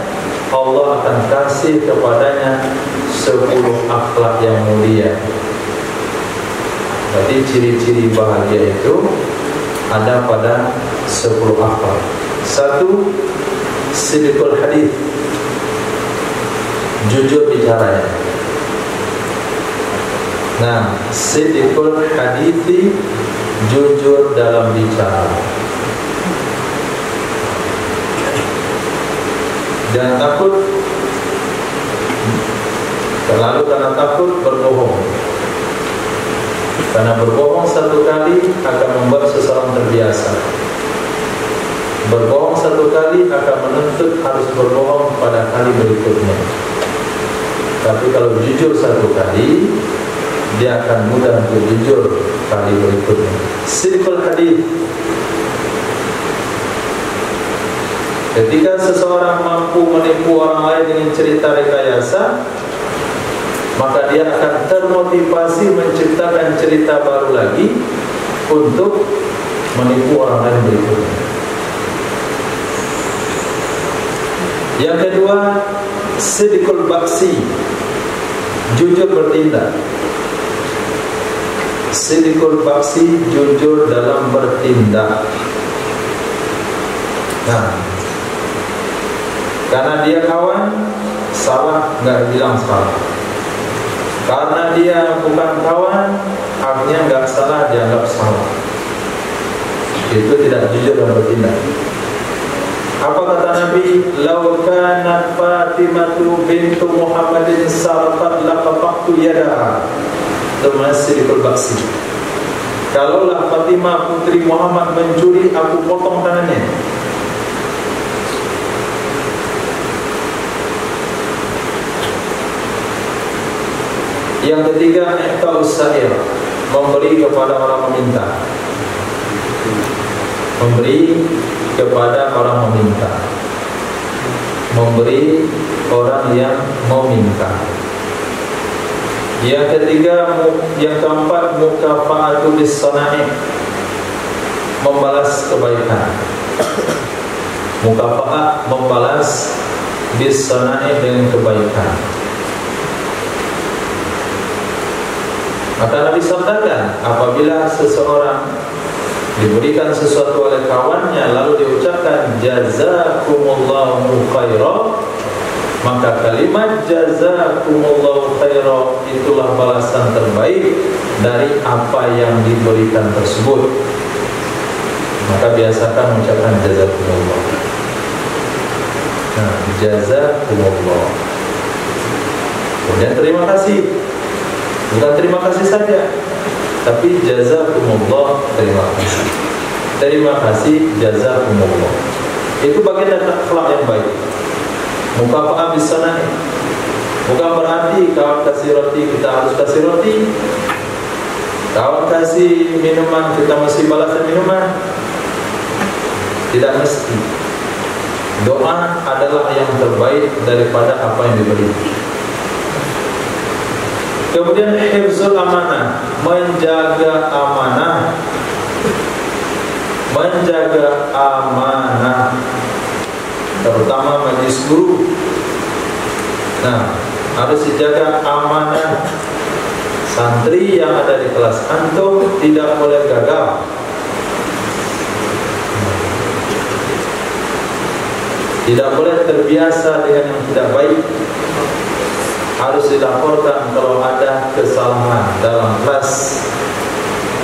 Allah akan kasih kepadanya 10 akhlak yang mulia. Jadi ciri-ciri bahagia itu ada pada 10 akhlak. 1, sidqul hadits, jujur bicaranya. Nah, sidqul hadithi, jujur dalam bicara. Jangan takut, terlalu karena takut berbohong. Karena berbohong 1 kali akan membuat seseorang terbiasa. Berbohong 1 kali akan menuntut harus berbohong pada kali berikutnya. Tapi kalau jujur 1 kali, dia akan mudah untuk jujur kali berikutnya. Sidqul hadits, ketika seseorang mampu menipu orang lain dengan cerita rekayasa, maka dia akan termotivasi menciptakan cerita baru lagi untuk menipu orang lain berikutnya. Yang kedua, sidqul baksi, jujur bertindak. Sidqul baksi, jujur dalam bertindak. Nah, karena dia kawan, salah nggak bilang salah. Karena dia bukan kawan, artinya nggak salah, dianggap salah. Itu tidak jujur dalam bertindak. Apa kata Nabi? Lau kanat Fatimatu bintu Muhammadin sarqat laqata'tu yadaha. Sidqul baksi. Kalaulah Fatimah putri Muhammad mencuri, aku potong tangannya. Yang ketiga, i'ta'us sa'ir, memberi kepada orang meminta. Memberi kepada orang meminta. Memberi orang yang meminta. Yang ketiga, yang keempat, mukafa'atu bis-sana'i, membalas kebaikan. Mukafa'ah, membalas bis-sana'i, dengan kebaikan. Maka Nabi sabdakan, apabila seseorang diberikan sesuatu oleh kawannya lalu diucapkan jazakumullahu khaira, maka kalimat jazakumullahu khaira itulah balasan terbaik dari apa yang diberikan tersebut. Maka biasakan mengucapkan jazakumullah. Nah, jazakumullah. Kemudian terima kasih. Bukan terima kasih saja, tapi jazakumullah, terima kasih. Terima kasih, jazakumullah. Itu bagian dari akhlak yang baik. Mukafa'ah bis-sana'i. Bukan berarti kawan kasih roti kita harus kasih roti. Kawan kasih minuman kita mesti balaskan minuman. Tidak mesti. Doa adalah yang terbaik daripada apa yang diberi. Kemudian hifzul amanah, menjaga amanah. Menjaga amanah, terutama majlis guru. Nah, harus dijaga amanah santri yang ada di kelas antum, tidak boleh gagal. Tidak boleh terbiasa dengan yang tidak baik. Harus dilaporkan kalau ada kesalahan dalam kelas,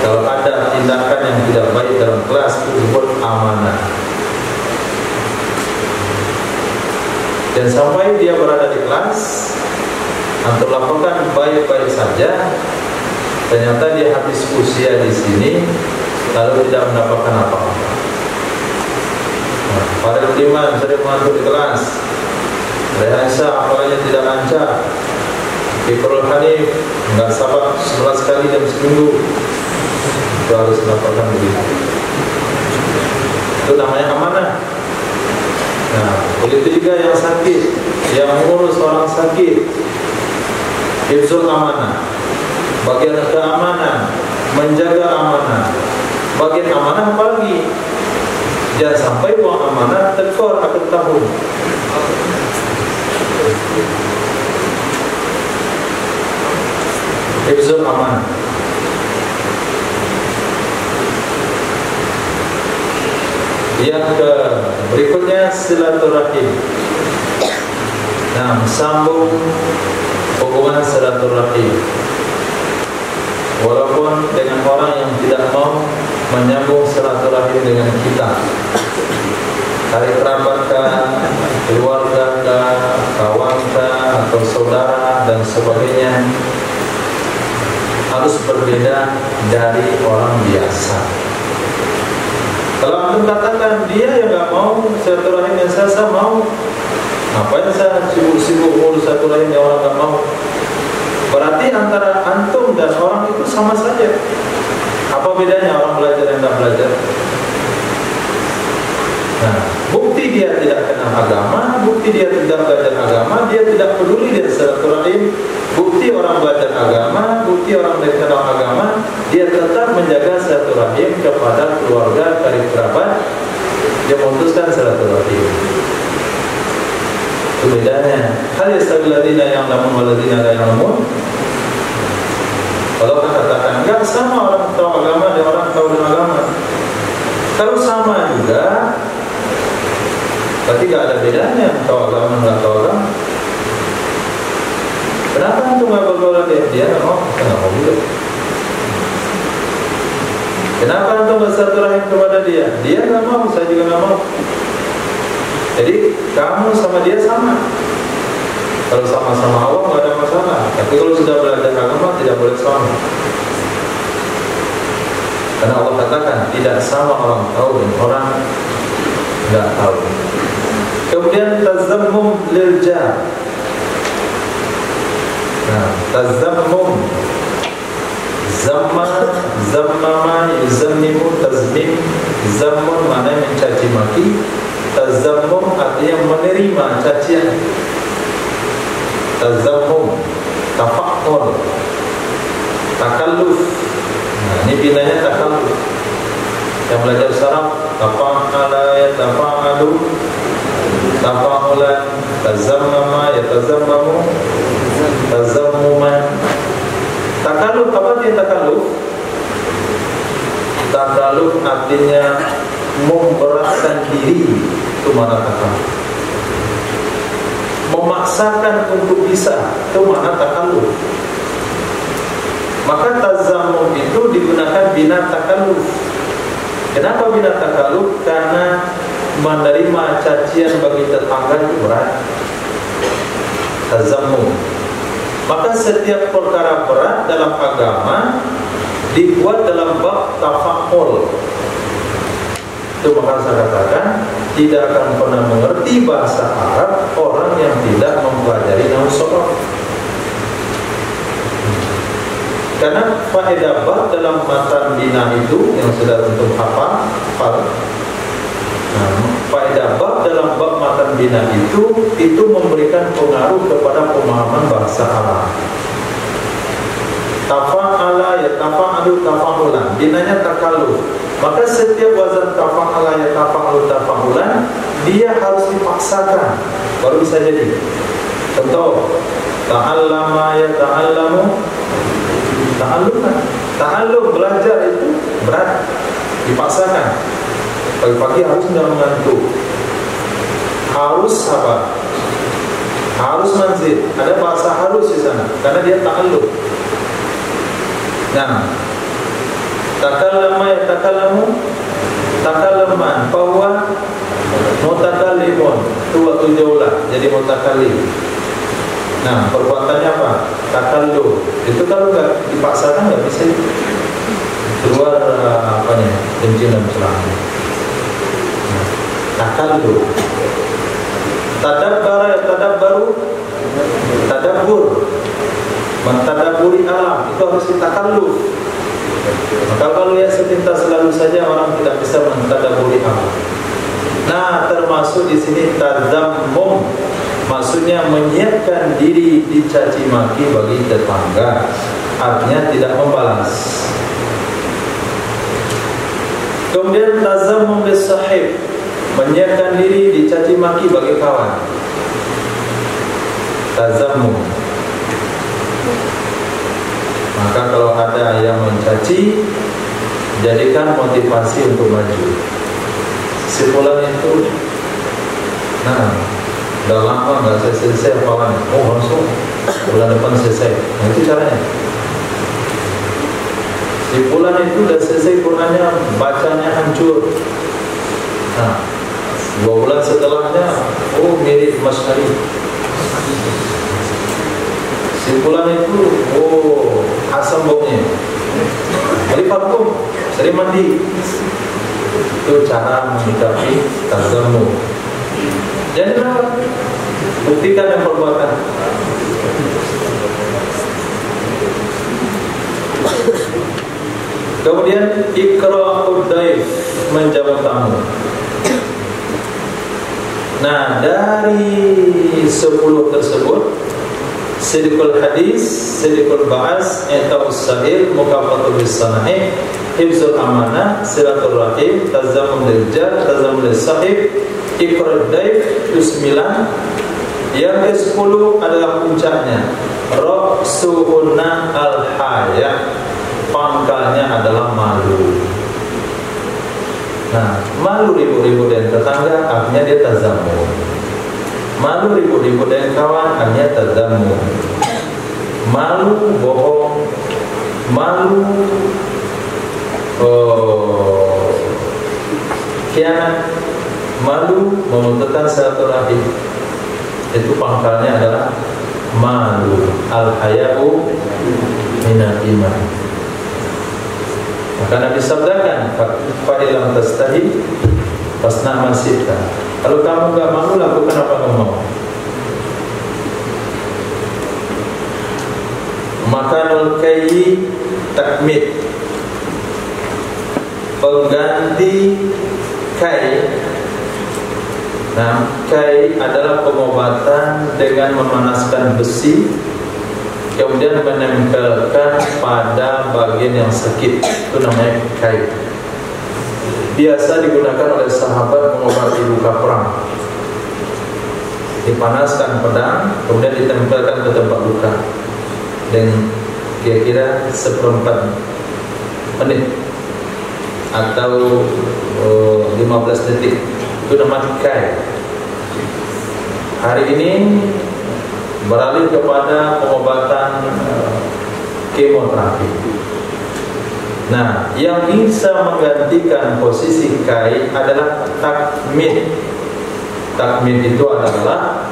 kalau ada tindakan yang tidak baik dalam kelas, itu disebut amanah. Dan sampai dia berada di kelas, antum laporkan baik-baik saja, ternyata dia habis usia di sini, lalu tidak mendapatkan apa-apa. Nah, pada Budiman sering mengatur di kelas, Rehansa apalagi tidak lancar, Iqrul Hanif enggak sabar 11 kali dalam seminggu, itu harus mendapatkan begitu. Itu namanya amanah. Nah, begitu juga yang sakit, yang mengurus orang sakit, hifzul amanah, bagian keamanan, menjaga amanah. Bagian amanah apa lagi? Jangan sampai uang amanah tekor akhir tahun. Hifzul amanah. Yang berikutnya silaturahim. Nah, sambung hubungan silaturahim. Walaupun dengan orang yang tidak mau menyambung silaturahim dengan kita, dari kerabat kah, keluarga kah, kawan kah, atau saudara dan sebagainya, harus berbeda dari orang biasa. Kalau antum katakan dia yang nggak mau silaturahim yang saya mau, ngapain saya sibuk-sibuk ngurus silaturahim yang orang nggak mau? Berarti antara antum dan orang itu sama saja. Apa bedanya orang belajar dan nggak belajar? Nah, bukti dia tidak kenal agama, bukti dia tidak belajar agama, dia tidak peduli dengan silaturahim. Bukti orang belajar agama, bukti orang tidak kenal agama, dia tetap menjaga silaturahim kepada keluarga, karib kerabat. Dia memutuskan silaturahim. Itu bedanya. Hal yastabil ladzina ya'lamun wal ladzina la ya'lamun. Kalau kita katakan enggak sama orang tahu agama dan orang tahu agama. Kalau sama juga, berarti enggak ada bedanya tahu agama dan tahu agama. Kenapa antum nggak bergaul dia? Dia nggak mau, kita nggak mau juga. Kenapa antum bersilaturahim kepada dia? Dia nggak mau, saya juga nggak mau. Jadi kamu sama dia sama. Kalau sama-sama awam nggak ada masalah. Tapi kalau sudah belajar agama tidak boleh sama. Karena Allah katakan tidak sama orang tahu dan orang nggak tahu. Kemudian tazammum lil jar. Nah, tazammum, zammama, yuzammimu, tazmim. Zammun mana mencaci maki, tazammum artinya menerima cacian. Tazammum, tafakkul, takalluf. Nah, ini binanya takalluf. Yang belajar saraf, tafa'ala ya tafa'alu, tafa'ulan, tazammama ya tazammamu, tazammuman. Takalluf, apa dia takalluf? Takalluf artinya memberatkan diri, itu mana takalluf. Memaksakan untuk bisa, itu mana takalluf. Maka tazammum itu digunakan bina takalluf. Kenapa bina takalluf? Karena menerima cacian bagi tetangga itu berat. Tazammum. Maka setiap perkara berat dalam agama dibuat dalam bab tafakkul. Itu maka saya katakan tidak akan pernah mengerti bahasa Arab orang yang tidak mempelajari nahwu sharaf. Karena faedah bab dalam matan bina itu yang sudah tentu hafal. Nah, faedah bab dalam bab matan bina itu memberikan pengaruh kepada pemahaman bahasa Arab. Tafa'ala ya tafa'alu tafa'ulan, binanya takalluf. Maka setiap wazan tafa'ala ya tafa'alu tafa'ulan dia harus dipaksakan baru bisa jadi. Contoh, ta'allama ya ta'allamu ta'allumna. Ta'allum, belajar itu berat, dipaksakan. Pagi-pagi harus jangan mengantuk. Harus apa? Harus manzil. Ada bahasa harus di sana karena dia ta'allum. Nah, takallama ya takallamu takallaman bahwa mutakallimun itu waktu jaulah jadi mutakallim. Nah, perbuatannya apa? Takallum. Itu kalau nggak dipaksakan nggak bisa keluar kencing dan celana. Takallum. Tadabbara ya tadabbaru tadabbur. Mentadabburi alam itu harus ditakallum. Maka kalau ya sepintas selalu saja orang tidak bisa mentadabburi alam. Nah, termasuk di sini tazammum, maksudnya menyiapkan diri dicaci maki bagi tetangga, artinya tidak membalas. Kemudian tazammum lisahib, menyiapkan diri dicaci maki bagi kawan. Tazammum. Maka kalau ada yang mencaci, jadikan motivasi untuk maju. Si fulan itu, nah, udah lama nggak selesai hafalan. Oh, langsung bulan depan selesai. Nah, itu caranya. Si fulan itu udah selesai Qurannya, bacanya hancur. Nah, 2 bulan setelahnya, oh mirip Mas Ari. Si fulan itu, oh asam baunya. Beli parfum, sering mandi. Itu cara menyikapi tazammum. Jadi buktikan yang perbuatan. Kemudian ikra'ud daif, menjamu tamu. Nah, dari 10 tersebut, sidqul hadis, sidqul ba'as, i'ta'us sa'il, mukafatul bisana'i, hifzul amanah, silaturrahim, tazammum lil jar, tazammum lis sahib, ikra'ud daif, itu 9. Yang ke-10 adalah puncaknya, ra'suhunna al-haya, pangkalnya adalah malu. Nah, malu ribut-ribut dengan tetangga, artinya dia tazammum. Malu ribut-ribut dengan kawan, artinya tazammum. Malu bohong, malu khianat, malu memutuskan silaturahim, itu pangkalnya adalah malu. Al-haya'u minal iman. Maka Nabi sabdakan, fa'ilam tastahi fasna ma syi'ta. Kalau kamu enggak malu, lakukan apa kamu mau. Makanul kayyi takmid, pengganti kai. Nah, kai adalah pengobatan dengan memanaskan besi, kemudian menempelkan pada bagian yang sakit, itu namanya kai. Biasa digunakan oleh sahabat mengobati luka perang. Dipanaskan pedang, kemudian ditempelkan ke tempat luka dengan kira-kira 1/4 menit atau 15 detik. Itu namanya kai. Hari ini beralih kepada pengobatan kemoterapi. Nah, yang bisa menggantikan posisi kai adalah takmid. Takmid itu adalah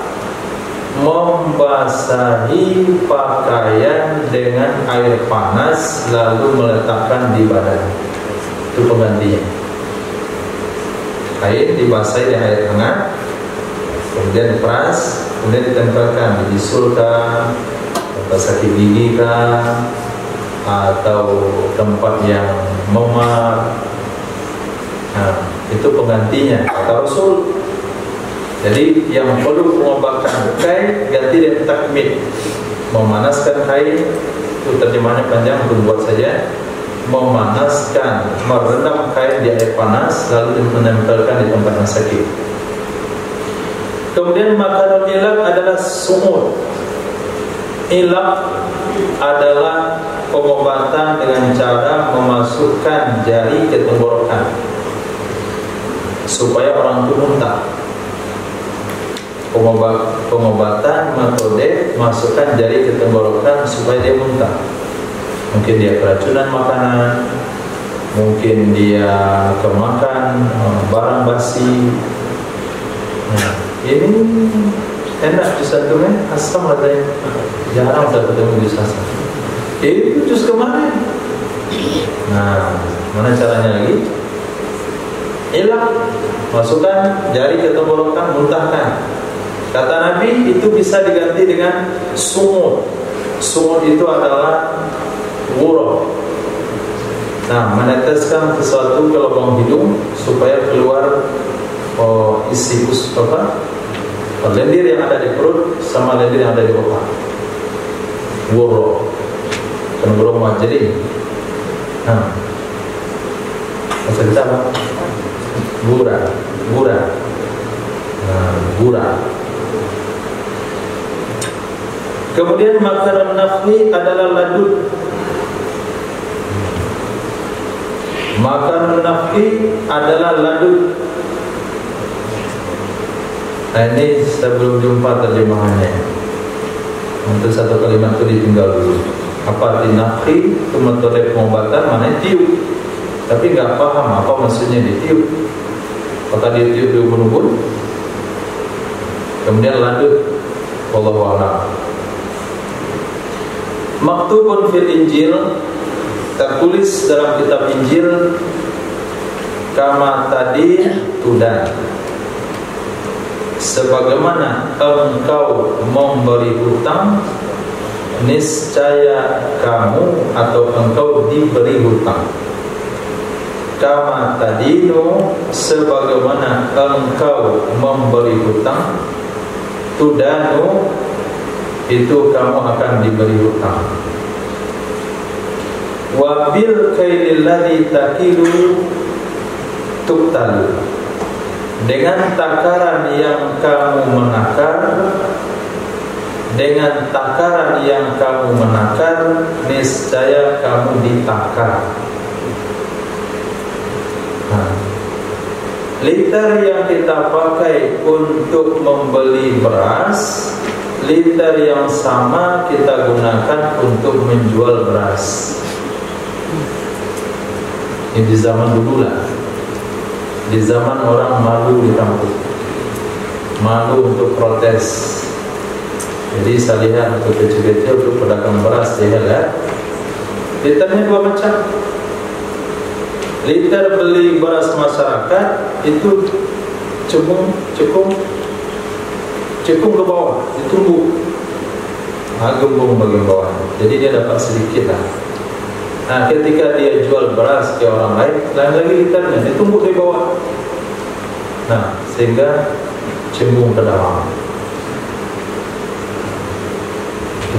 membasahi pakaian dengan air panas lalu meletakkan di badan. Itu penggantinya. Kain dibasahi dengan air hangat, kemudian diperas, kemudian ditempelkan di bisul kah, tempat sakit gigi kah, atau tempat yang memar. Nah, itu penggantinya kata Rasul. Jadi yang perlu pengobatan kain ganti dengan takmid, memanaskan kain. Itu terjemahannya panjang, buat saja. Memanaskan, merendam kain di air panas lalu menempelkan di tempat yang sakit. Kemudian makanan ilak adalah sumur. Ilak adalah pengobatan dengan cara memasukkan jari ke tenggorokan supaya orang itu muntah. Pengobatan metode masukkan jari ke tenggorokan supaya dia muntah. Mungkin dia keracunan makanan, mungkin dia kemakan barang basi. Nah, ini enak jus antumnya, asam rasanya. Jarang saya ketemu jus asam. Itu jus kemarin. Nah, mana caranya lagi? Ilak, masukkan jari ke tenggorokan, muntahkan. Kata Nabi itu bisa diganti dengan sumur. Sumur itu adalah wurah. Nah, meneteskan sesuatu ke lubang hidung supaya keluar isi lendir yang ada di perut sama lendir yang ada di otak. Wurah. Kenapa jadi? Nah, bahasa kita apa? Gura. Nah, gura. Kemudian makanan nafli adalah ladud. Makanan nafli adalah ladud. Nah, ini saya belum jumpa terjemahannya. Untuk satu kalimat itu ditinggal dulu. Apa arti nafli? Itu metode pengobatan, mana tiup. Tapi nggak paham apa maksudnya ditiup. Apakah ditiup di ubun-ubun? Kemudian ladud. Wallahu a'lam. Maktubun fil Injil, tertulis dalam kitab Injil, kama tadi tudan, sebagaimana engkau memberi hutang, niscaya kamu atau engkau diberi hutang. Kama tadinu, sebagaimana engkau memberi hutang, tudanu, itu kamu akan diberi hutang. Wa bil kailil ladzi takilu tuktalu, dengan takaran yang kamu menakar, dengan takaran yang kamu menakar, niscaya kamu ditakar. Nah, liter yang kita pakai untuk membeli beras, liter yang sama kita gunakan untuk menjual beras. Ini di zaman dulu lah. Di zaman orang malu di kampung, malu untuk protes. Jadi saya lihat untuk kecil-kecil untuk pedagang beras, dia lihat liternya dua macam. Liter beli beras masyarakat itu cekung ke bawah, ditumbuk, gembung bagian bawah. Jadi dia dapat sedikit lah. Nah, ketika dia jual beras ke orang lain lagi liternya ditumbuk di bawah. Nah, sehingga cembung ke dalam.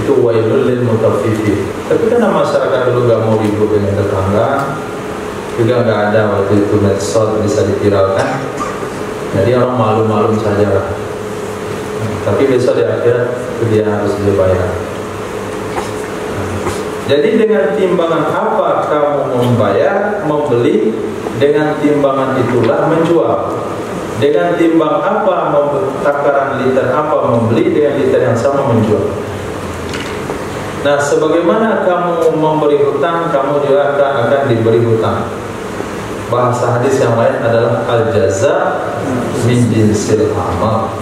Itu wailul lil mutaffifin. Tapi karena masyarakat dulu gak mau ribut dengan tetangga, juga gak ada waktu itu medsos bisa dipiralkan, jadi orang malu-malu saja lah. Tapi besok di akhirat dia harus dibayar. Jadi dengan timbangan apa kamu membayar, membeli, dengan timbangan itulah menjual. Dengan timbang apa, takaran liter apa membeli, dengan liter yang sama menjual. Nah, sebagaimana kamu memberi hutang, kamu juga akan diberi hutang. Bahasa hadis yang lain adalah al-jaza min jinsil amal.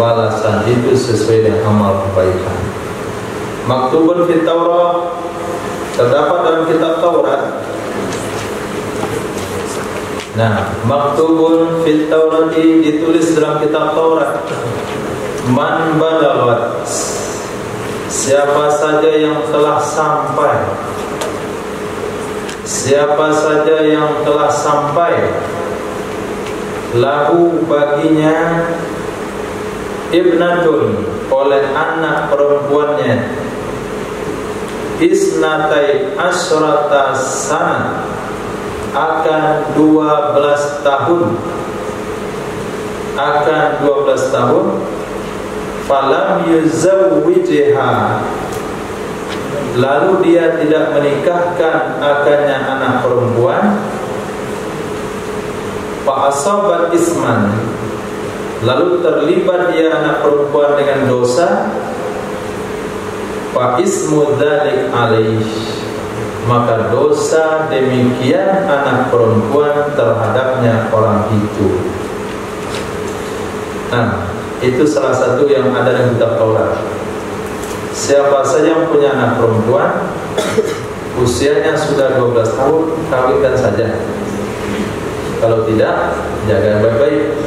Balasan itu sesuai dengan amal kebaikan. Maktubun fit Taurat, terdapat dalam kitab Taurat. Nah, maktubun fit Taurat ditulis dalam kitab Taurat. Man balaghat, siapa saja yang telah sampai, siapa saja yang telah sampai, lahu baginya, ibnatun, oleh anak perempuannya, isnatai asyrata sana, akan 12 tahun, akan 12 tahun, falam yuzawwijha, lalu dia tidak menikahkan akannya anak perempuan, fa asabat isman, lalu terlibat dia anak perempuan dengan dosa, fa ismu dzalik alaih, maka dosa demikian anak perempuan terhadapnya orang itu. Nah, itu salah satu yang ada dalam kitab Taurat. Siapa saja yang punya anak perempuan, usianya sudah 12 tahun, kawinkan saja. Kalau tidak, jaga baik-baik.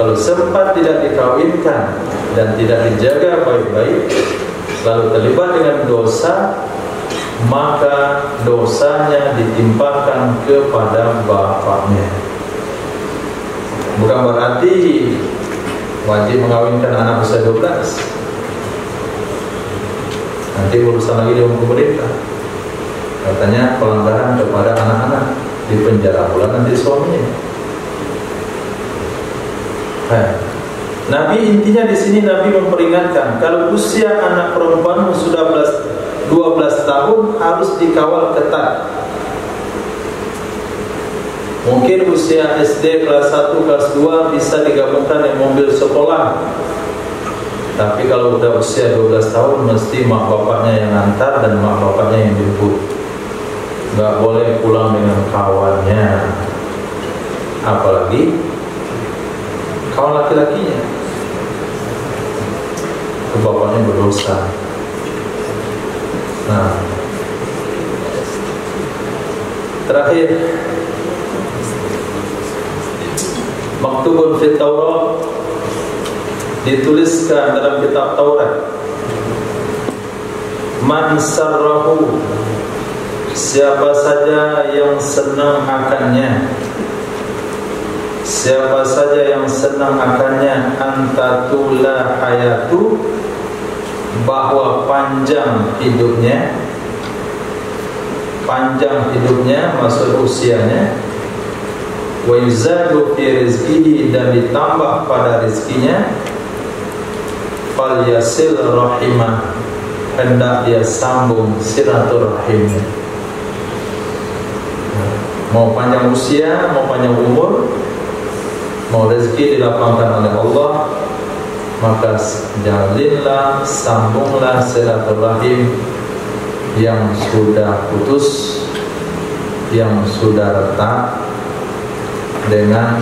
Kalau sempat tidak dikawinkan dan tidak dijaga baik-baik, lalu terlibat dengan dosa, maka dosanya ditimpakan kepada bapaknya. Bukan berarti wajib mengawinkan anak usia 12. Nanti urusan lagi dengan pemerintah. Katanya pelanggaran kepada anak-anak, di penjara pula nanti suaminya. Nabi intinya di sini Nabi memperingatkan kalau usia anak perempuan sudah 12 tahun harus dikawal ketat. Mungkin usia SD kelas 1, kelas 2 bisa digabungkan dengan mobil sekolah. Tapi kalau udah usia 12 tahun mesti mak bapaknya yang antar dan mak bapaknya yang jemput. Gak boleh pulang dengan kawannya, apalagi kawan laki-lakinya. Itu bapaknya berdosa. Nah, terakhir, maktubun fit Taurat, dituliskan dalam kitab Taurat, man sarrahu, siapa saja yang senang akannya, siapa saja yang senang akannya, antatula hayatu, bahwa panjang hidupnya maksud usianya, wa yuzadu fi rizqihi, dan ditambah pada rizkinya, fal yasil rahimah, hendak dia sambung silaturahimnya. Mau panjang usia, mau panjang umur, mau rezeki dilapangkan oleh Allah, maka jalinlah, sambunglah silaturahim yang sudah putus, yang sudah retak dengan